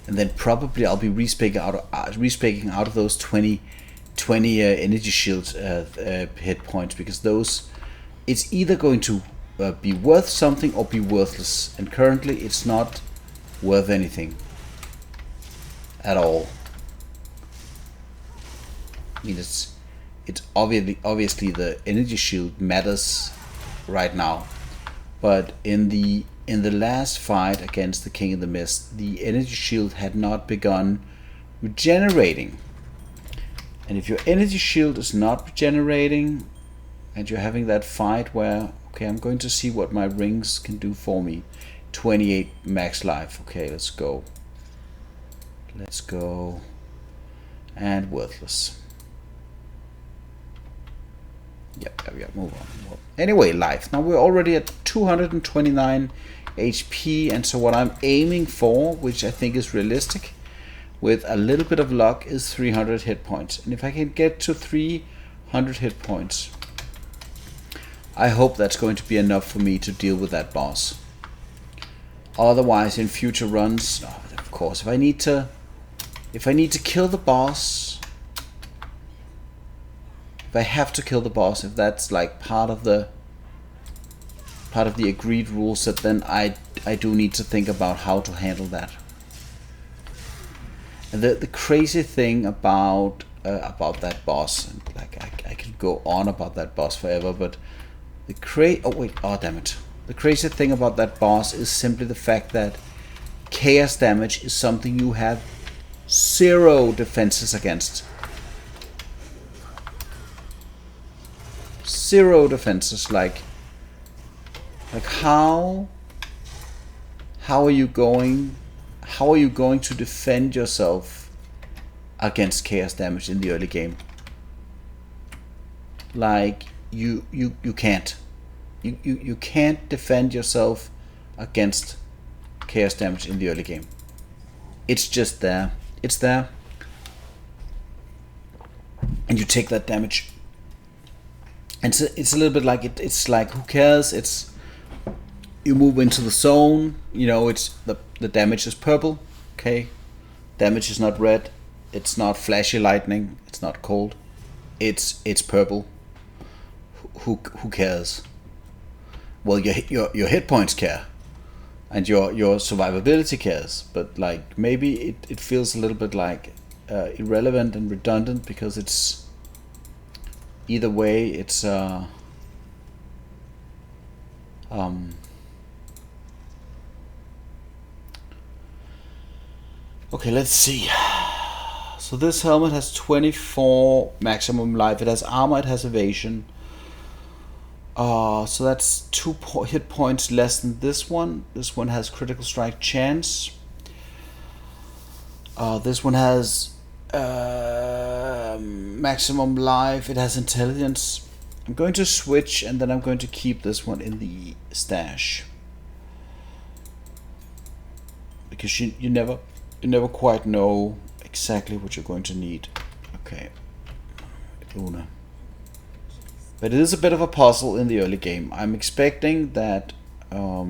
And then probably I'll be respeccing out of those 20 energy shield hit points, because those, it's either going to be worth something or be worthless, and currently it's not worth anything at all. I mean, it's obviously the energy shield matters right now, but in the last fight against the King of the Mist, the energy shield had not begun regenerating. And if your energy shield is not regenerating, and you're having that fight where, okay, I'm going to see what my rings can do for me. 28 max life. Okay, let's go. Let's go. And worthless. Yep, move on. Anyway, life. Now we're already at 229 HP, and so what I'm aiming for, which I think is realistic with a little bit of luck, is 300 hit points. And if I can get to 300 hit points, I hope that's going to be enough for me to deal with that boss. Otherwise, in future runs, of course, if I need to kill the boss, if I have to kill the boss, if that's like part of the agreed rule set, then I do need to think about how to handle that. And the crazy thing about that boss, and like I could go on about that boss forever, but the the crazy thing about that boss is simply the fact that chaos damage is something you have 0 defenses against. 0 defenses. Like how are you going to defend yourself against chaos damage in the early game? Like you can't. You can't defend yourself against chaos damage in the early game. It's just there. It's there. And you take that damage. And so it's a little bit like it's like, who cares? It's, you move into the zone, you know, it's the damage is purple, okay? Damage is not red, it's not flashy lightning, it's not cold. It's purple. Who cares? Well, your hit points care, and your survivability cares, but like maybe it feels a little bit like irrelevant and redundant, because it's either way it's Okay, let's see. So this helmet has 24 maximum life. It has armor, it has evasion. So that's 2 hit points less than this one. This one has critical strike chance. This one has maximum life. It has intelligence. I'm going to switch, and then I'm going to keep this one in the stash, because you never quite know exactly what you're going to need. Okay, Luna. But it is a bit of a puzzle in the early game. I'm expecting that I'll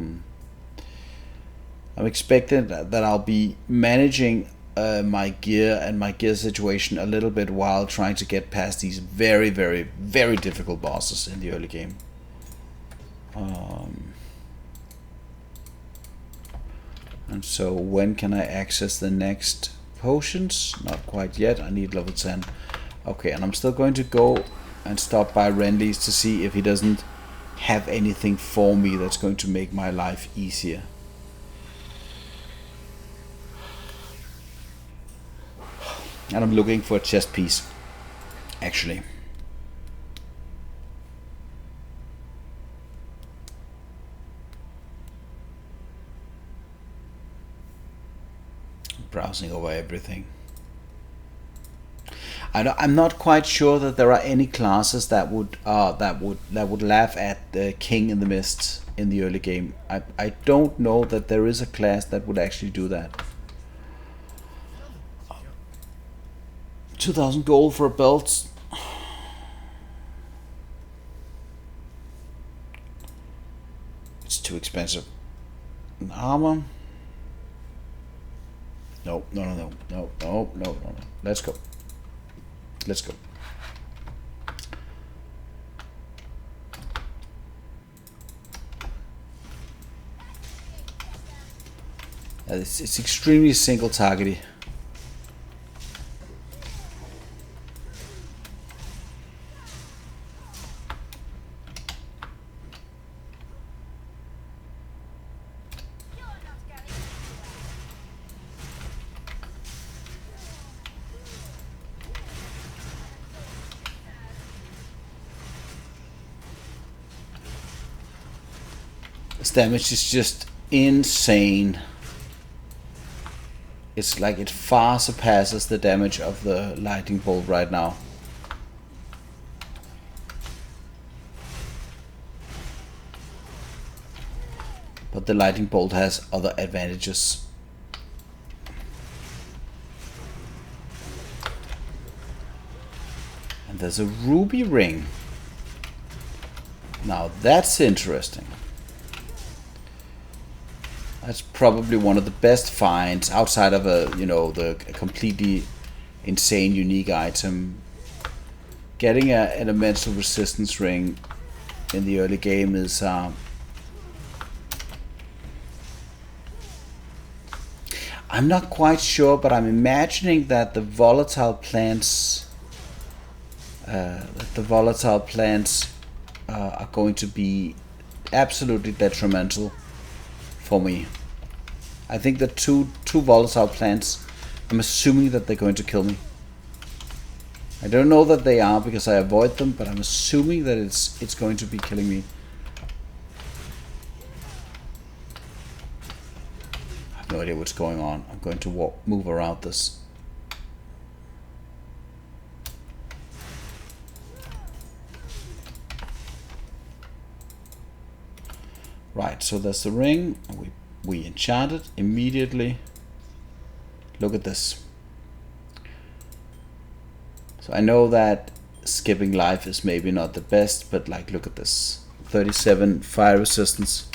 be managing my gear and my gear situation a little bit while trying to get past these very, very, very difficult bosses in the early game. And so when can I access the next potions? Not quite yet. I need level 10. Okay, and I'm still going to go and stop by Renly's to see if he doesn't have anything for me that's going to make my life easier. And I'm looking for a chest piece, actually. Browsing over everything. I'm not quite sure that there are any classes that would laugh at the King in the Mist in the early game. I don't know that there is a class that would actually do that. 2,000 gold for a belt. It's too expensive. An armor. No. Let's go. It's extremely single targety. This damage is just insane. It's like it far surpasses the damage of the lightning bolt right now. But the lightning bolt has other advantages. And there's a ruby ring. Now that's interesting. That's probably one of the best finds outside of the completely insane unique item. Getting an elemental resistance ring in the early game is I'm not quite sure, but I'm imagining that the volatile plants are going to be absolutely detrimental for me. I think the two volatile plants, I'm assuming that they're going to kill me. I don't know that they are because I avoid them, but I'm assuming that it's going to be killing me. I have no idea what's going on. I'm going to move around this. Right, so there's the ring. We enchant it immediately. Look at this. So I know that skipping life is maybe not the best, but like, look at this. 37 fire resistance.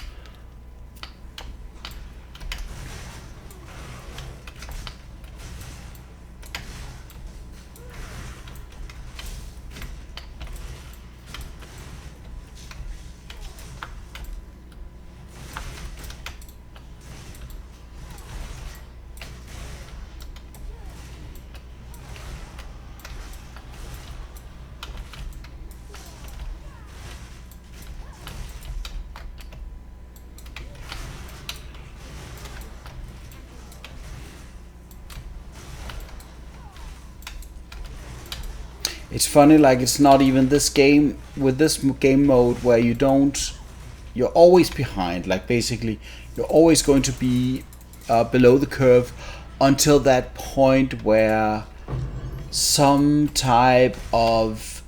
It's funny, like it's not even this game with this game mode where you're always behind. Like basically, you're always going to be below the curve until that point where some type of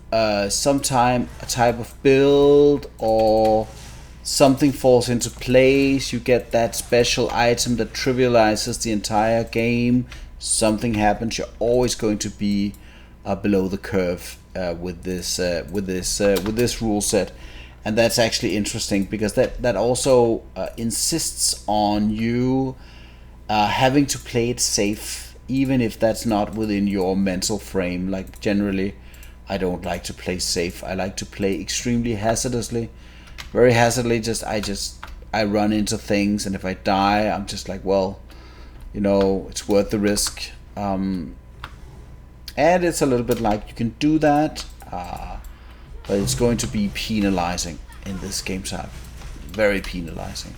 build or something falls into place. You get that special item that trivializes the entire game. Something happens. You're always going to be below the curve with this rule set, and that's actually interesting because that also insists on you having to play it safe, even if that's not within your mental frame. Like generally, I don't like to play safe. I like to play extremely hazardously, very hazardly. I run into things, and if I die, I'm just like, well, it's worth the risk. And it's a little bit like you can do that, but it's going to be penalizing in this game type. Very penalizing.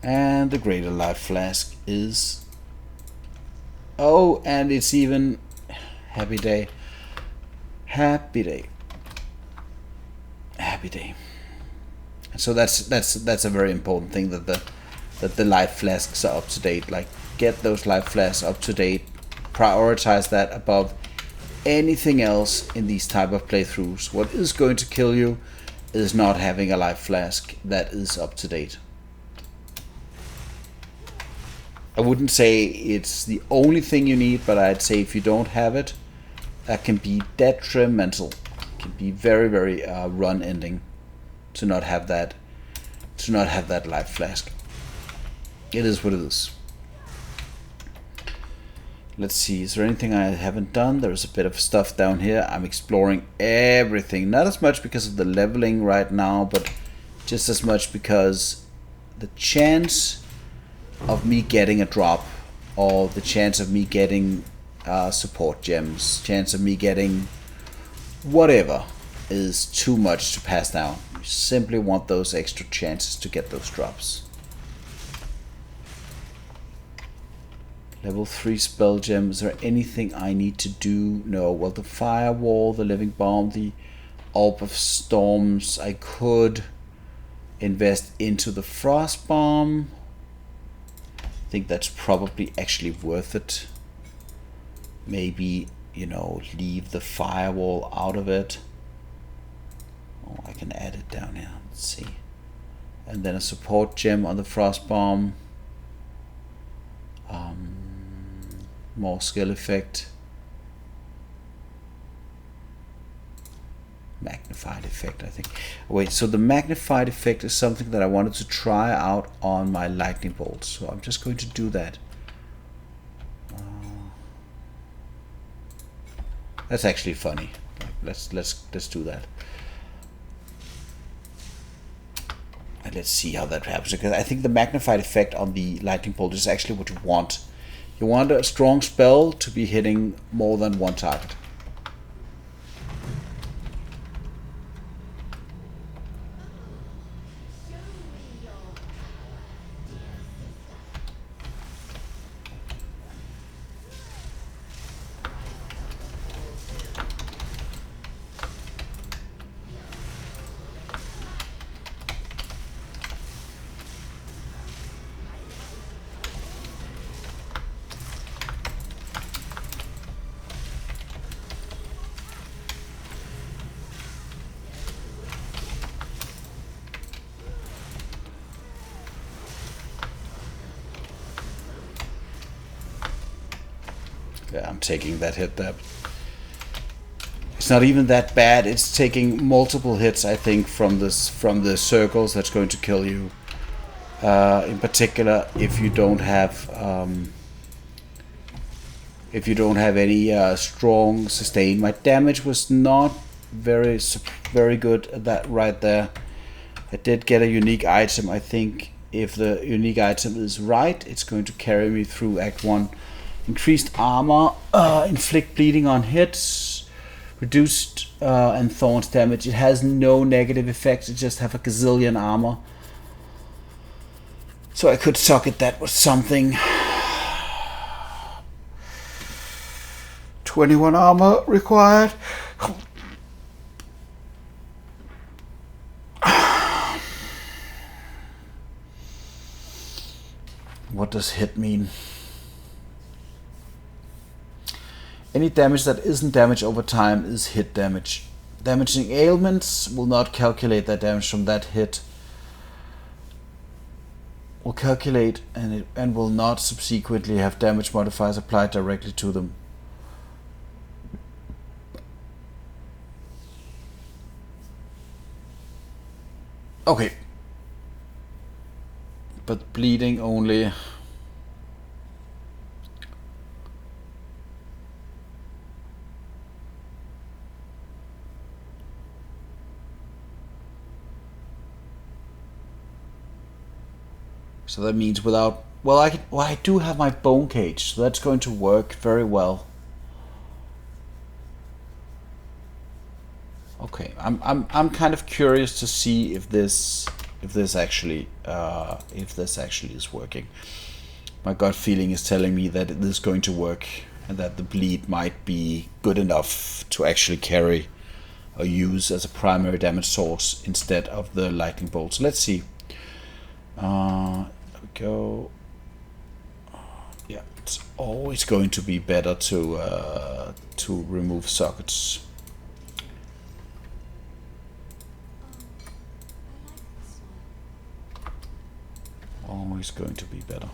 And the Greater Life Flask is... Oh, and it's even... Happy day. Happy day. Happy day. So that's a very important thing, that the life flasks are up to date. Like, get those life flasks up to date. Prioritize that above anything else in these type of playthroughs. What is going to kill you is not having a life flask that is up to date. I wouldn't say it's the only thing you need, but I'd say if you don't have it, that can be detrimental. It can be very, very run ending to not have that. To not have that life flask. It is what it is. Let's see. Is there anything I haven't done? There's a bit of stuff down here. I'm exploring everything. Not as much because of the leveling right now, but just as much because the chance of me getting a drop, or the chance of me getting support gems, chance of me getting whatever, is too much to pass down. You simply want those extra chances to get those drops. Level 3 spell gem. Is there anything I need to do? No. Well, the firewall, the living bomb, the Alp of Storms. I could invest into the frost bomb. I think that's probably actually worth it. Maybe, leave the firewall out of it. Oh, I can add it down here. Let's see. And then a support gem on the frost bomb. More skill effect. Magnified effect, I think. Wait, so the magnified effect is something that I wanted to try out on my lightning bolts. So I'm just going to do that. That's actually funny. Let's do that. And let's see how that happens, because I think the magnified effect on the lightning bolt is actually what you want. You want a strong spell to be hitting more than one target. Yeah, I'm taking that hit there. It's not even that bad. It's taking multiple hits, I think, from the circles that's going to kill you. In particular, if you don't have any strong sustain. My damage was not very good at that right there. I did get a unique item. I think if the unique item is right, it's going to carry me through Act 1. Increased armor, inflict bleeding on hits, reduced and thorns damage. It has no negative effects. It just have a gazillion armor. So I could socket that with something. 21 armor required. What does hit mean? Any damage that isn't damage over time is hit damage. Damaging ailments will not calculate that damage from that hit. Will calculate and will not subsequently have damage modifiers applied directly to them. Okay. But bleeding only. So that means without, well, I do have my bone cage, so that's going to work very well. Okay, I'm kind of curious to see if this actually is working. My gut feeling is telling me that it is going to work, and that the bleed might be good enough to actually carry or use as a primary damage source instead of the lightning bolts. Let's see. There we go. Yeah, it's always going to be better to remove sockets. Always going to be better.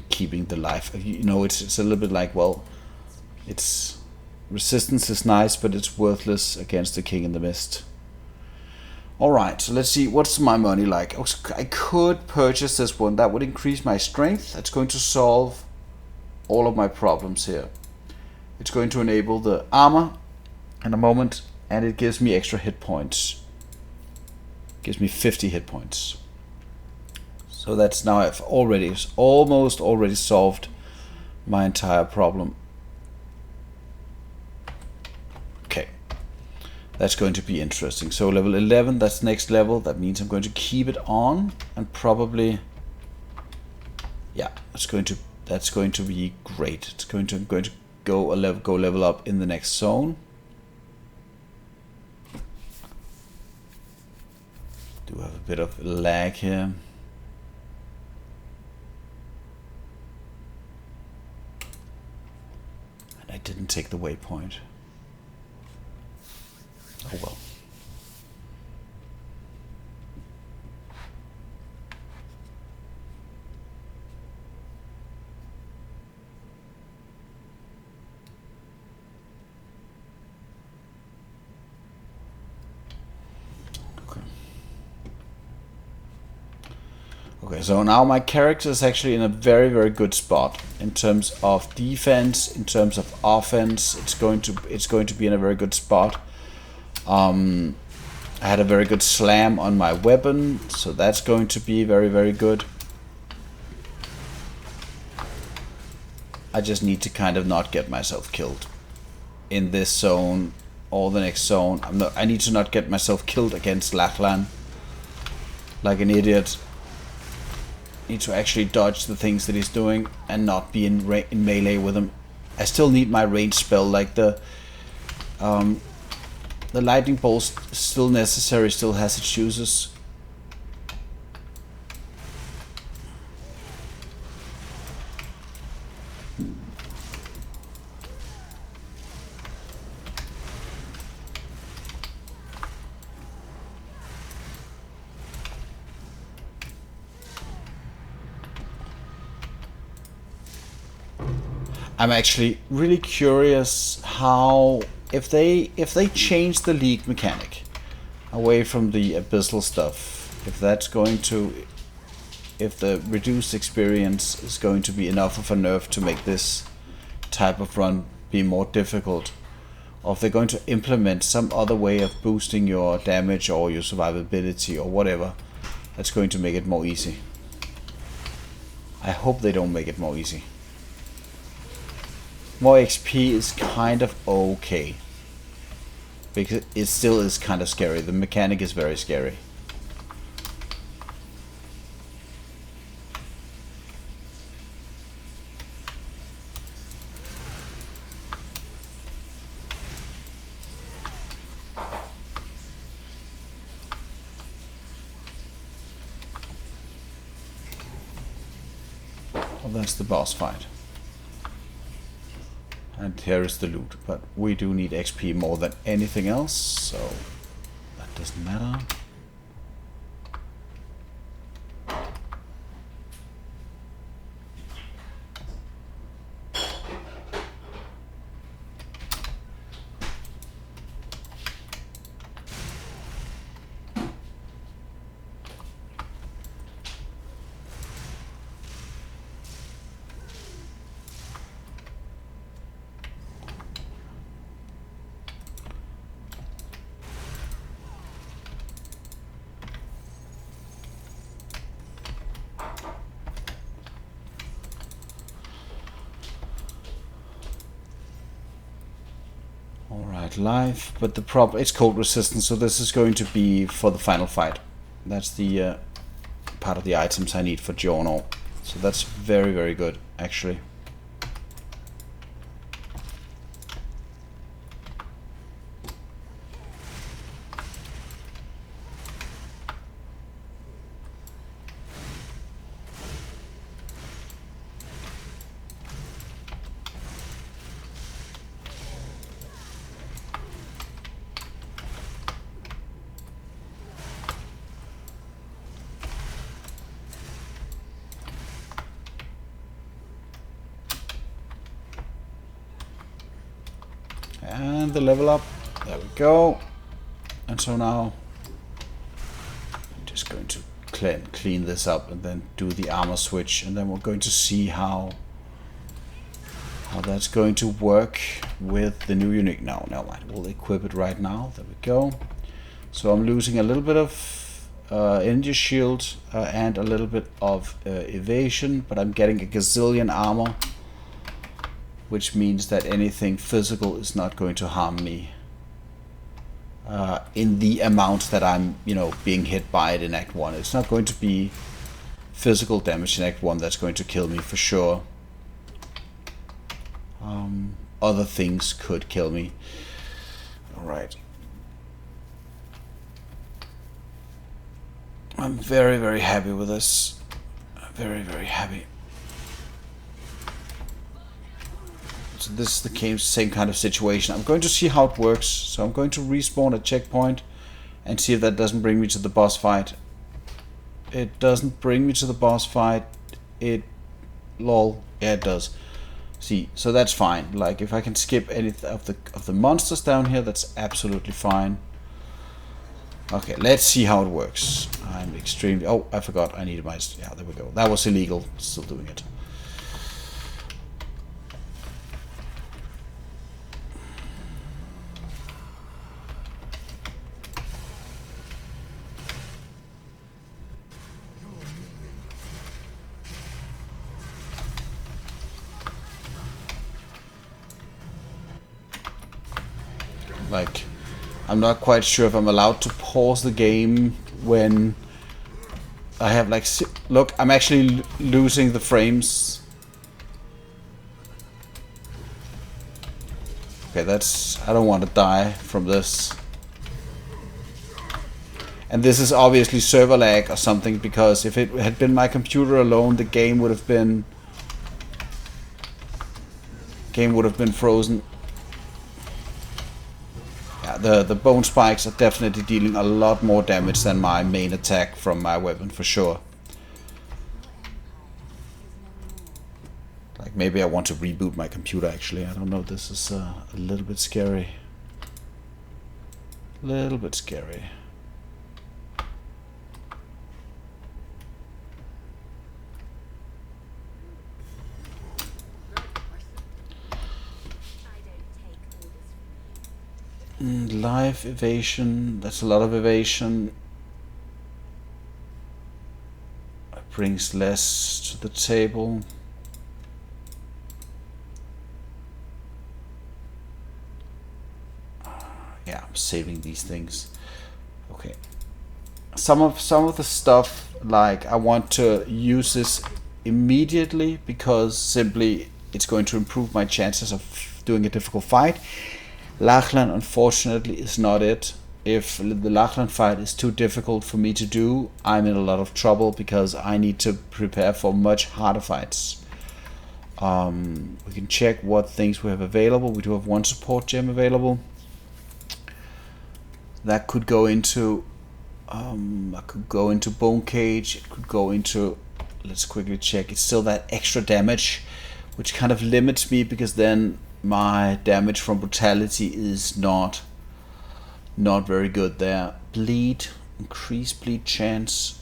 Keeping the life. You know, it's a little bit like, well, it's resistance is nice, but it's worthless against the King in the Mist. Alright, so let's see, what's my money like? I could purchase this one. That would increase my strength. That's going to solve all of my problems here. It's going to enable the armor in a moment, and it gives me extra hit points. Gives me 50 hit points. So that's now I've almost already solved my entire problem. Okay, that's going to be interesting. So level 11, that's next level. That means I'm going to keep it on, and probably, yeah, that's going to be great. It's going to go level up in the next zone. Do have a bit of lag here. And I didn't take the waypoint. Oh well. Okay, so now my character is actually in a very, very good spot in terms of defense, in terms of offense. It's going to be in a very good spot. I had a very good slam on my weapon, so that's going to be very, very good. I just need to kind of not get myself killed in this zone or the next zone. I need to not get myself killed against Lachlann like an idiot. Need to actually dodge the things that he's doing and not be in melee with him. I still need my range spell, like the lightning bolt is still necessary, still has its uses. I'm actually really curious how, if they change the league mechanic away from the abyssal stuff, if the reduced experience is going to be enough of a nerf to make this type of run be more difficult, or if they're going to implement some other way of boosting your damage or your survivability or whatever that's going to make it more easy. I hope they don't make it more easy. More XP is kind of okay. Because it still is kind of scary. The mechanic is very scary. Well, that's the boss fight. And here is the loot, but we do need XP more than anything else, so that doesn't matter. Life, but the problem, it's cold resistance, so this is going to be for the final fight. That's the part of the items I need for Journal, so that's very, very good actually. And the level up, there we go. And so now I'm just going to clean this up and then do the armor switch, and then we're going to see how that's going to work with the new unique. No, never mind, we'll equip it right now. There we go. So I'm losing a little bit of energy shield and a little bit of evasion, but I'm getting a gazillion armor, which means that anything physical is not going to harm me in the amount that I'm, being hit by it in Act 1. It's not going to be physical damage in Act 1 that's going to kill me for sure. Other things could kill me. Alright. I'm very, very happy with this. Very, very happy. So this is the same kind of situation. I'm going to see how it works. So I'm going to respawn at checkpoint and see if that doesn't bring me to the boss fight. It doesn't bring me to the boss fight. Lol. Yeah, it does. See, so that's fine. Like, if I can skip any of the monsters down here, that's absolutely fine. Okay, let's see how it works. I'm extremely... Oh, I forgot. I needed my... Yeah, there we go. That was illegal. Still doing it. Like, I'm not quite sure if I'm allowed to pause the game when I have like... Look, I'm actually losing the frames. Okay, that's... I don't want to die from this. And this is obviously server lag or something, because if it had been my computer alone, the game would have been... frozen. The bone spikes are definitely dealing a lot more damage than my main attack from my weapon, for sure. Like, maybe I want to reboot my computer, actually. I don't know, this is a little bit scary. Little bit scary. Live evasion, that's a lot of evasion. brings less to the table. Yeah, I'm saving these things. Okay. Some of the stuff, like, I want to use this immediately because simply it's going to improve my chances of doing a difficult fight. Lachlann, unfortunately, is not it. If the Lachlann fight is too difficult for me to do, I'm in a lot of trouble because I need to prepare for much harder fights. We can check what things we have available. We do have one support gem available. That could go into I could go into Bone Cage. It could go into, let's quickly check. It's still that extra damage, which kind of limits me because then my damage from brutality is not very good there. Bleed, increased bleed chance.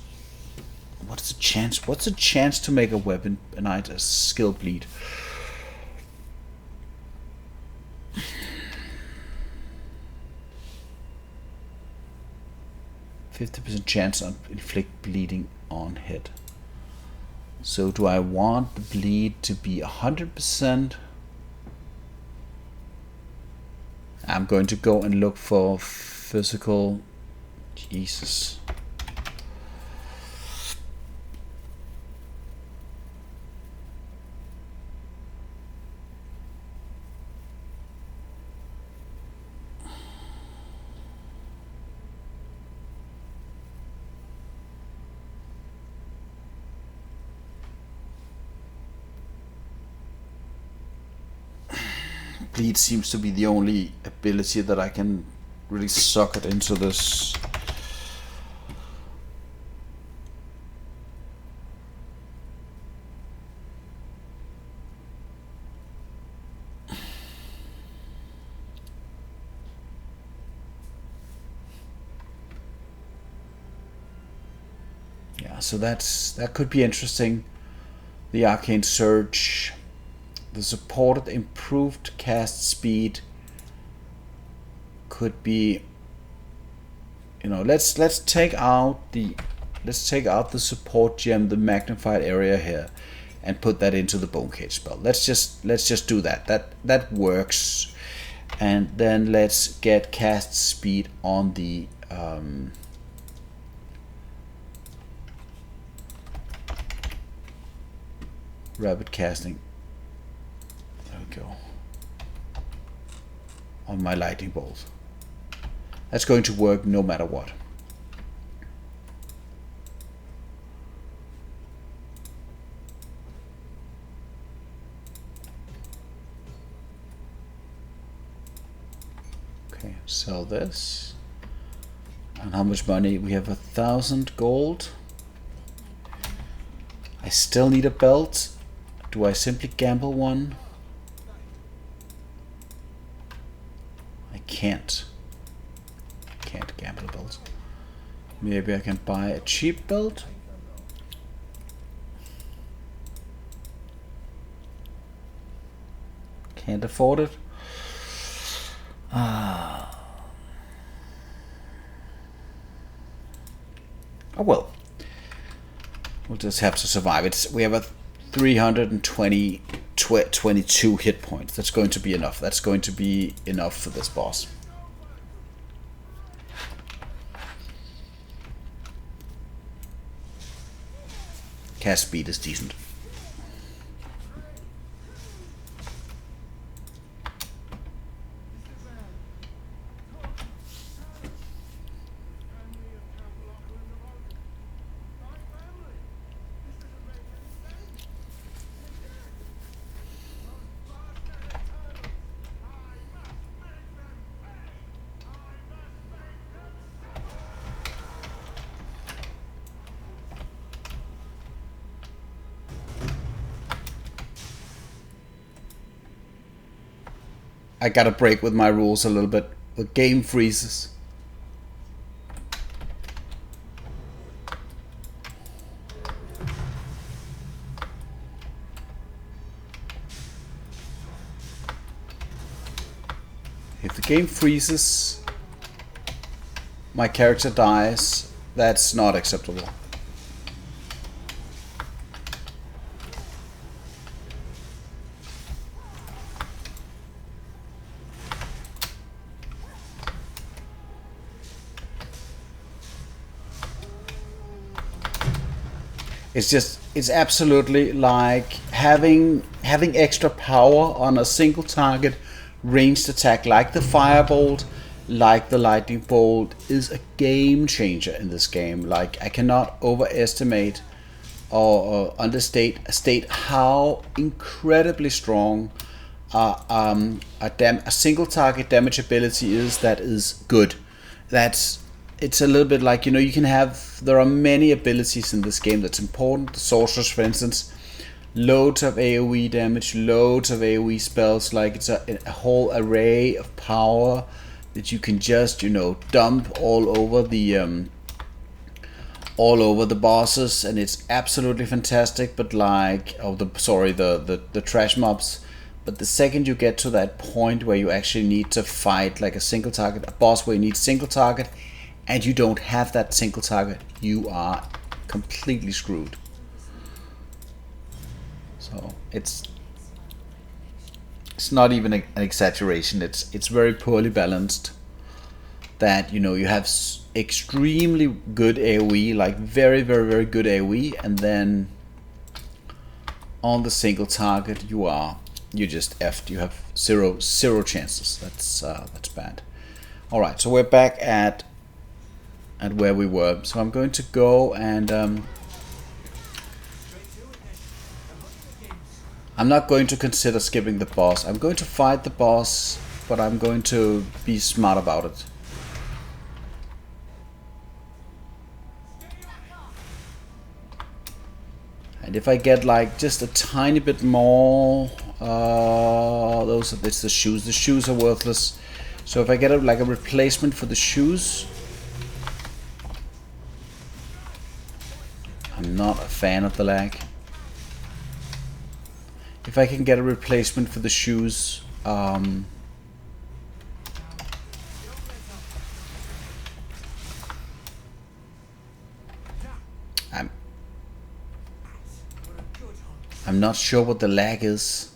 What's the chance? What's the chance to make a weapon and a skill bleed? 50% chance on inflict bleeding on hit. So do I want the bleed to be 100%? I'm going to go and look for physical. Jesus. Bleed seems to be the only ability that I can really suck it into this. Yeah, so that could be interesting. The Arcane Surge. The supported improved cast speed could be, you know, let's take out the support gem, the magnified area here, and put that into the Bone Cage spell. Let's just do that. That works. And then let's get cast speed on the rapid casting. Go on my lightning bolt. That's going to work no matter what. Okay, sell this. And how much money? We have 1,000 gold. I still need a belt. Do I simply gamble one? Can't gamble a belt. Maybe I can buy a cheap belt. Can't afford it. Oh well. We'll just have to survive. We have a 322 hit points. That's going to be enough. That's going to be enough for this boss. Cast speed is decent. I gotta break with my rules a little bit. The game freezes. If the game freezes, my character dies. That's not acceptable. it's absolutely like having extra power on a single target ranged attack like the firebolt, like the lightning bolt, is a game changer in this game. Like, I cannot overestimate or state how incredibly strong a single target damage ability is that is good. It's a little bit like, you know, there are many abilities in this game that's important. The sorceress, for instance, loads of AoE damage, loads of AoE spells. Like, it's a whole array of power that you can just, you know, dump all over the bosses, and it's absolutely fantastic. But like, the trash mobs. But the second you get to that point where you actually need to fight like a boss where you need single target, and you don't have that single target, you are completely screwed. So it's not even an exaggeration. It's very poorly balanced. That, you know, you have extremely good AoE, like very, very, very good AoE, and then on the single target you just effed. You have zero chances. That's bad. All right, so we're back at where we were. So I'm going to go and I'm not going to consider skipping the boss. I'm going to fight the boss, but I'm going to be smart about it. And if I get like just a tiny bit more, it's the shoes. The shoes are worthless. So if I get like a replacement for the shoes, I'm not a fan of the lag. If I can get a replacement for the shoes, I'm not sure what the lag is.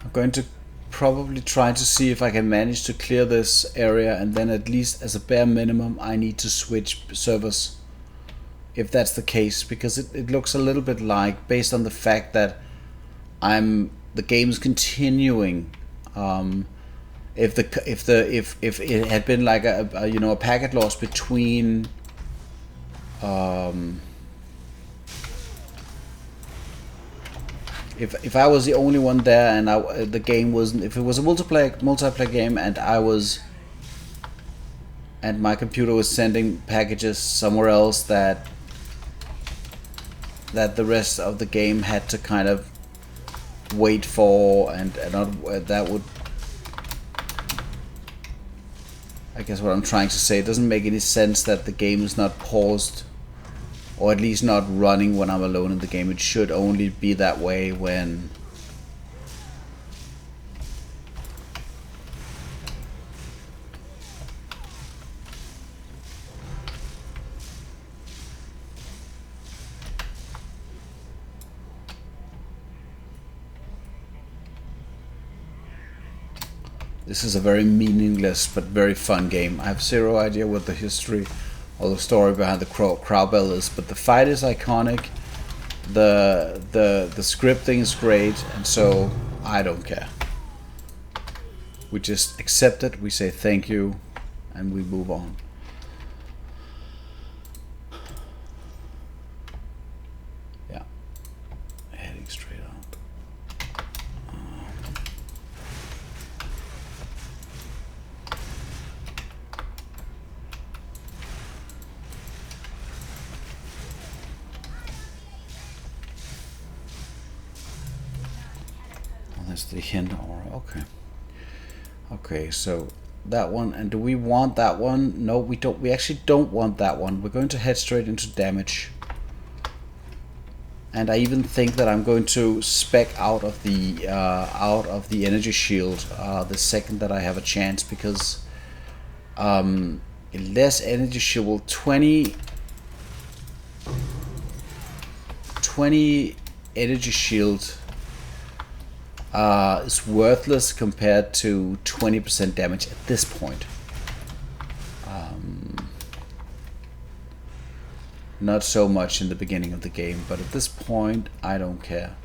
I'm going to probably try to see if I can manage to clear this area, and then at least as a bare minimum I need to switch servers. If that's the case, because it looks a little bit like, based on the fact that the game's continuing. If it had been like a packet loss between if I was the only one there and the game wasn't, if it was a multiplayer game and my computer was sending packages somewhere else that the rest of the game had to kind of wait for, and that would, I guess what I'm trying to say, it doesn't make any sense that the game is not paused, or at least not running when I'm alone in the game. It should only be that way when this is a very meaningless but very fun game. I have zero idea what the history or the story behind the Crowbell is, but the fight is iconic, the scripting is great, and so I don't care. We just accept it, we say thank you, and we move on. Yeah, heading straight out. That's the hint aura. Okay, so that one, and do we want that one? No, we don't. We actually don't want that one. We're going to head straight into damage, and I even think that I'm going to spec out of the energy shield the second that I have a chance, because less energy shield will 20 energy shield is worthless compared to 20% damage at this point. Not so much in the beginning of the game, but at this point, I don't care.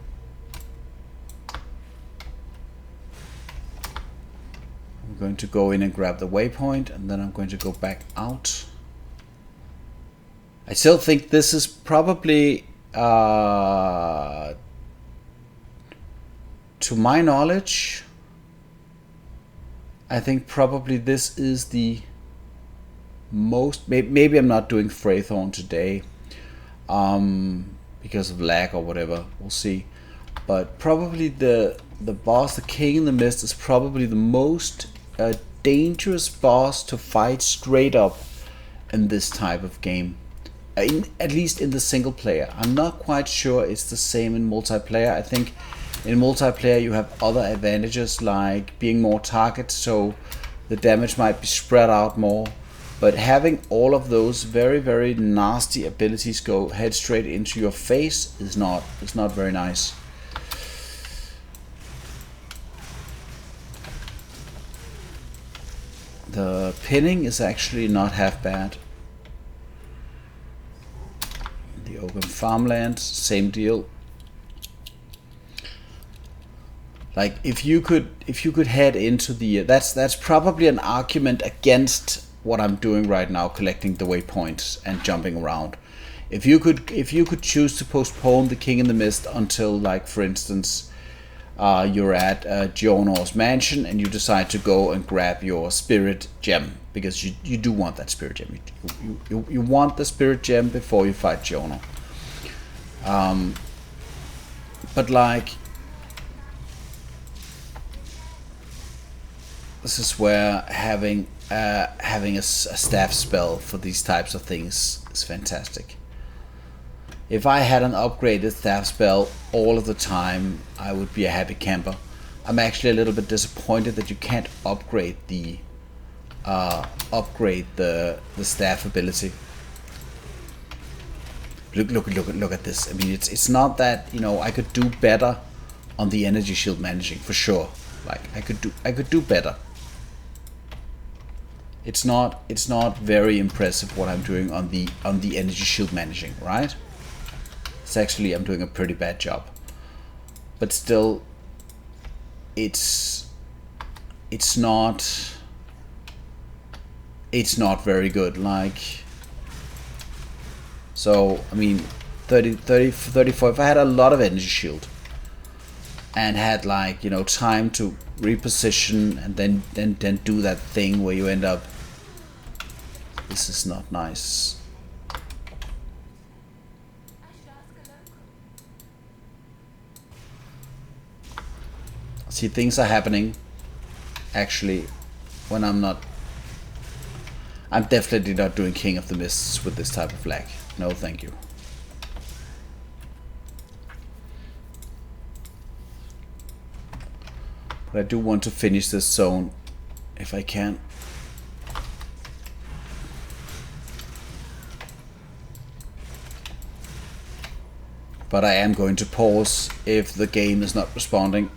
I'm going to go in and grab the waypoint, and then I'm going to go back out. I still think this is probably, to my knowledge, I think probably this is the most, maybe I'm not doing Fraythorn today because of lag or whatever, we'll see. But probably the boss, the King in the Mist, is probably the most dangerous boss to fight straight up in this type of game. At least in the single player. I'm not quite sure it's the same in multiplayer. I think in multiplayer you have other advantages like being more target, so the damage might be spread out more. But having all of those very, very nasty abilities go head straight into your face is not very nice. The pinning is actually not half bad. The open farmland, same deal. Like if you could head into the that's probably an argument against what I'm doing right now, collecting the waypoints and jumping around. If you could choose to postpone the King in the Mist until, like, for instance, you're at Gionor's mansion and you decide to go and grab your spirit gem, because you do want that spirit gem. You want the spirit gem before you fight Gionor. But like, this is where having a staff spell for these types of things is fantastic. If I had an upgraded staff spell all of the time, I would be a happy camper. I'm actually a little bit disappointed that you can't upgrade the staff ability. Look at this. I mean, it's not that, you know, I could do better on the energy shield managing for sure. Like I could do better. It's not very impressive what I'm doing on the energy shield managing, right? It's actually, I'm doing a pretty bad job. But still, it's not very good. Like, so I mean, 34. If I had a lot of energy shield and had, like, you know, time to reposition and then do that thing where you end up, this is not nice. See, things are happening actually when I'm definitely not doing King of the Mists with this type of lag. No, thank you. But I do want to finish this zone if I can. But I am going to pause if the game is not responding.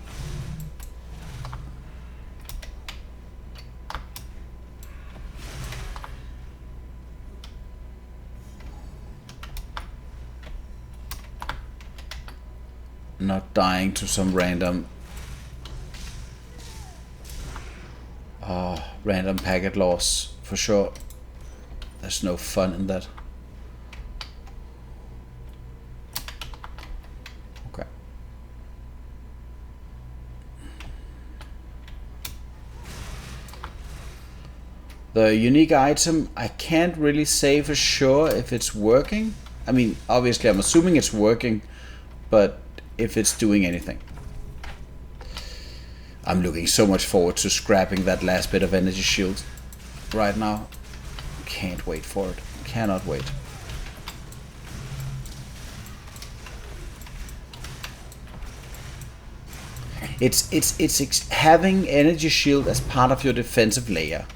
Not dying to some random packet loss for sure. There's no fun in that. Okay. The unique item, I can't really say for sure if it's working. I mean, obviously I'm assuming it's working, but if it's doing anything. I'm looking so much forward to scrapping that last bit of energy shield right now. Can't wait for it. Cannot wait. It's having energy shield as part of your defensive layer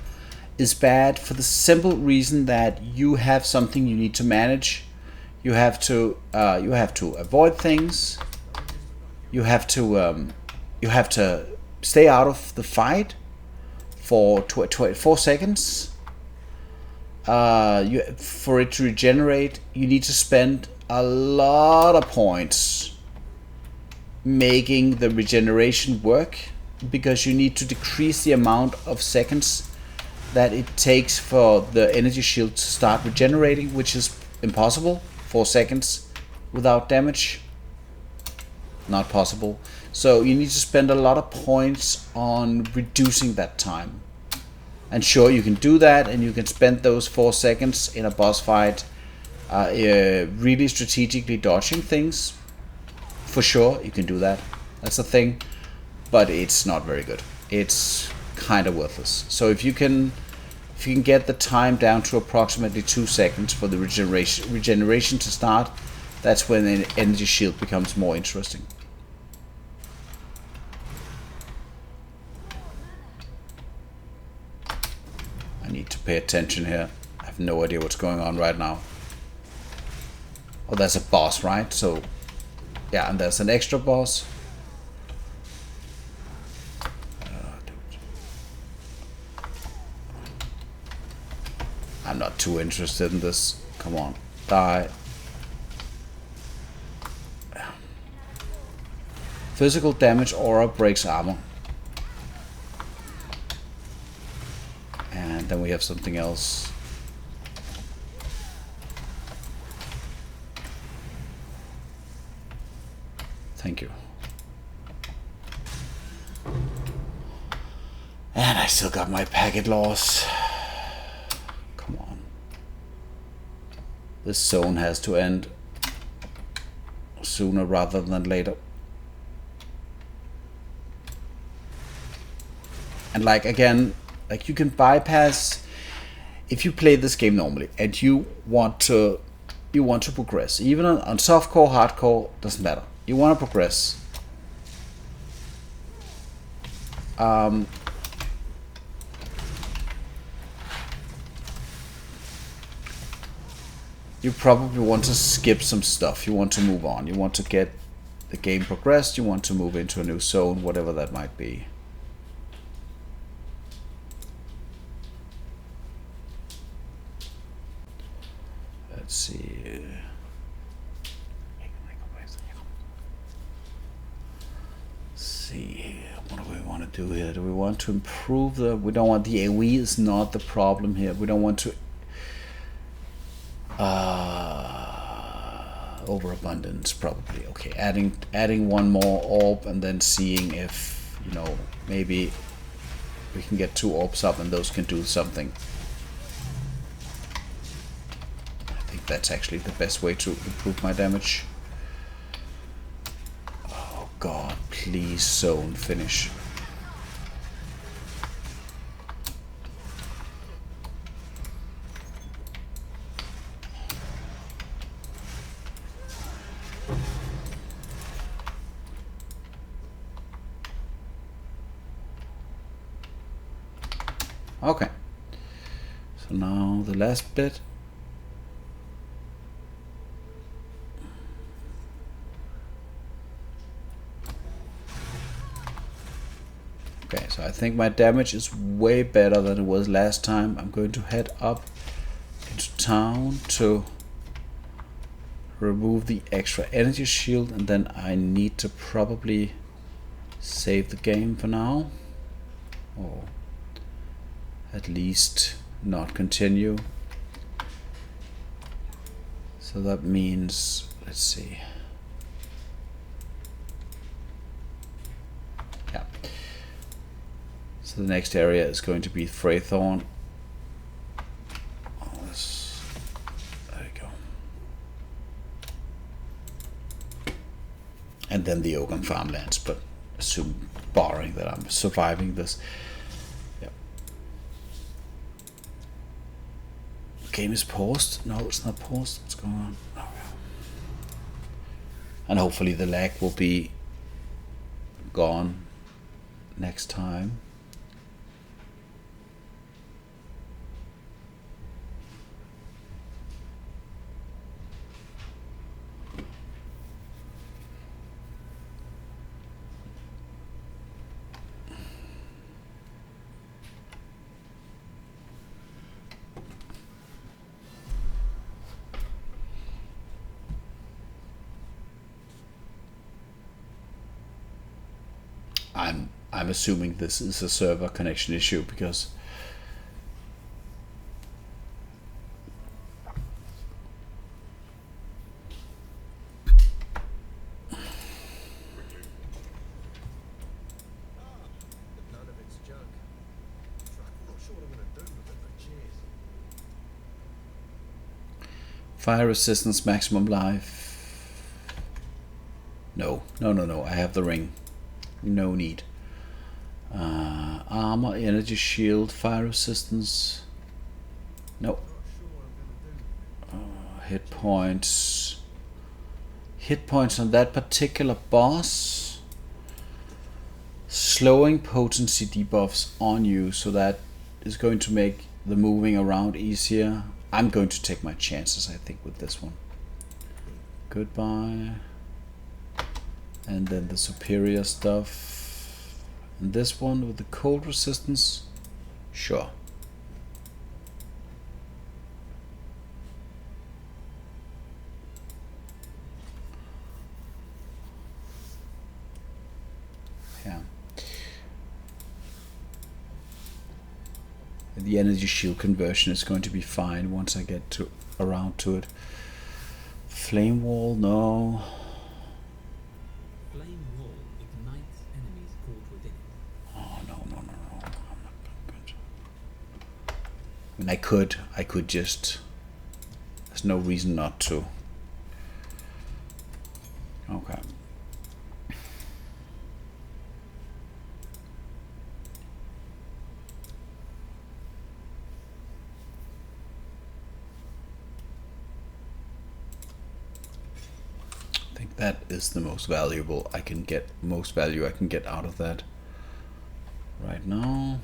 is bad for the simple reason that you have something you need to manage. You have to avoid things. You have to stay out of the fight for 4 seconds, for it to regenerate, you need to spend a lot of points making the regeneration work, because you need to decrease the amount of seconds that it takes for the energy shield to start regenerating, which is impossible. 4 seconds without damage, not possible. So you need to spend a lot of points on reducing that time. And sure, you can do that, and you can spend those 4 seconds in a boss fight really strategically dodging things. For sure, you can do that. That's the thing. But it's not very good. It's kind of worthless. So if you can get the time down to approximately 2 seconds for the regeneration to start, that's when the energy shield becomes more interesting. I need to pay attention here. I have no idea what's going on right now. Oh, there's a boss, right? So, yeah, and there's an extra boss. I'm not too interested in this. Come on, die. Physical damage aura breaks armor. And then we have something else. Thank you. And I still got my packet loss. Come on. This zone has to end sooner rather than later. And like, again, like, you can bypass, if you play this game normally and you want to progress, even on softcore, hardcore, doesn't matter. You want to progress. You probably want to skip some stuff. You want to move on. You want to get the game progressed. You want to move into a new zone, whatever that might be. Let's see. What do we want to do here? Do we want to improve the... We don't want the AoE is not the problem here. We don't want to... overabundance, probably. Okay, adding one more orb and then seeing if, you know, maybe we can get 2 orbs up and those can do something. I think that's actually the best way to improve my damage. Oh god, please zone finish. Okay, so now the last bit. Okay, so I think my damage is way better than it was last time. I'm going to head up into town to remove the extra energy shield, and then I need to probably save the game for now, or at least not continue. So that means, let's see. Yeah. So the next area is going to be Praetor. Oh, there you go. And then the Oakham farmlands, but assume barring that I'm surviving this. Game is paused. No, it's not paused. What's going on? Oh, yeah. And hopefully the lag will be gone next time. I'm assuming this is a server connection issue because fire resistance, maximum life. No. I have the ring. No need. Armor, energy shield, fire resistance. No. Hit points. Hit points on that particular boss. Slowing potency debuffs on you, so that is going to make the moving around easier. I'm going to take my chances, I think, with this one. Goodbye. And then the superior stuff. And this one with the cold resistance. Sure. Yeah. The energy shield conversion is going to be fine once I get around to it. Flame wall, no. Flame wall ignites enemies caught within it. Oh no. I'm not going to. I mean, I could just. There's no reason not to. Okay. That is the most valuable I can get, most value I can get out of that right now.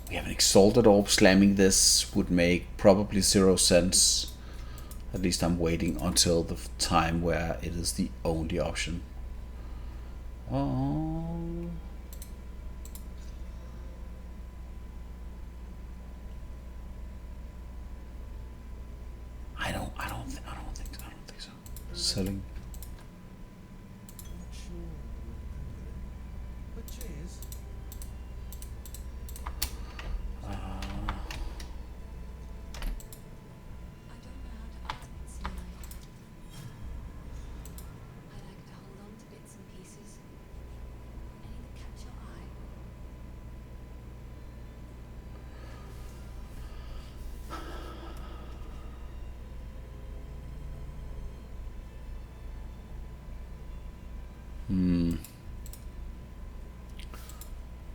We have an exalted orb. Slamming this would make probably 0 sense. At least I'm waiting until the time where it is the only option. Oh. I don't think so. Selling.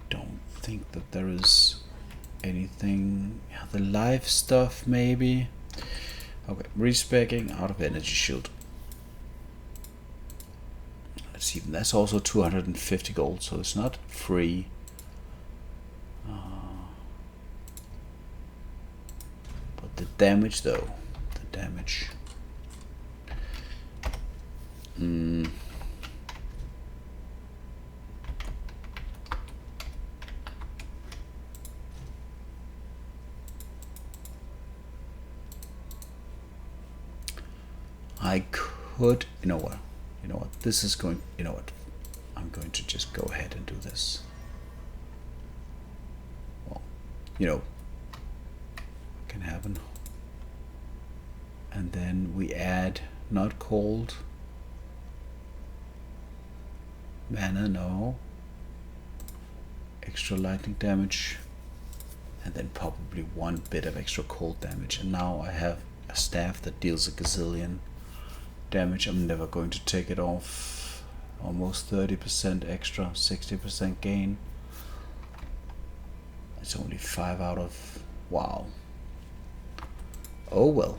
Don't think that there is anything. Yeah, the life stuff maybe. Okay, respeccing out of energy shield. Let's see, that's also 250 gold, so it's not free. But the damage though, the damage. I could, you know what, this is going, I'm going to just go ahead and do this. Well, can happen. And then we add not cold. Mana, no. Extra lightning damage. And then probably one bit of extra cold damage. And now I have a staff that deals a gazillion damage. I'm never going to take it off. Almost 30% extra, 60% gain. It's only 5 out of... wow. Oh well.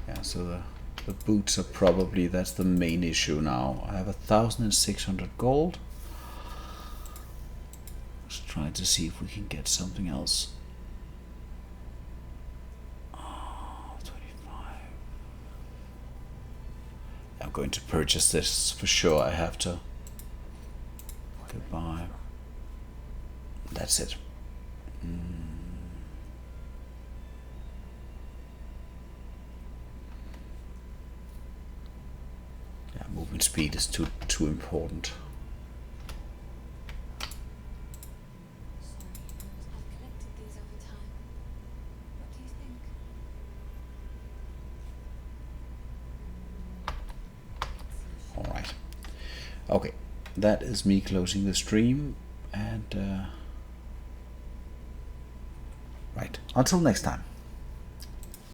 Yeah, so the boots are probably, that's the main issue now. I have 1,600 gold. Let's try to see if we can get something else. Oh, 25. I'm going to purchase this for sure. I have to. Goodbye. That's it. movement speed is too important. I've collected these over time. What do you think? All right. Okay, that is me closing the stream, and right, until next time.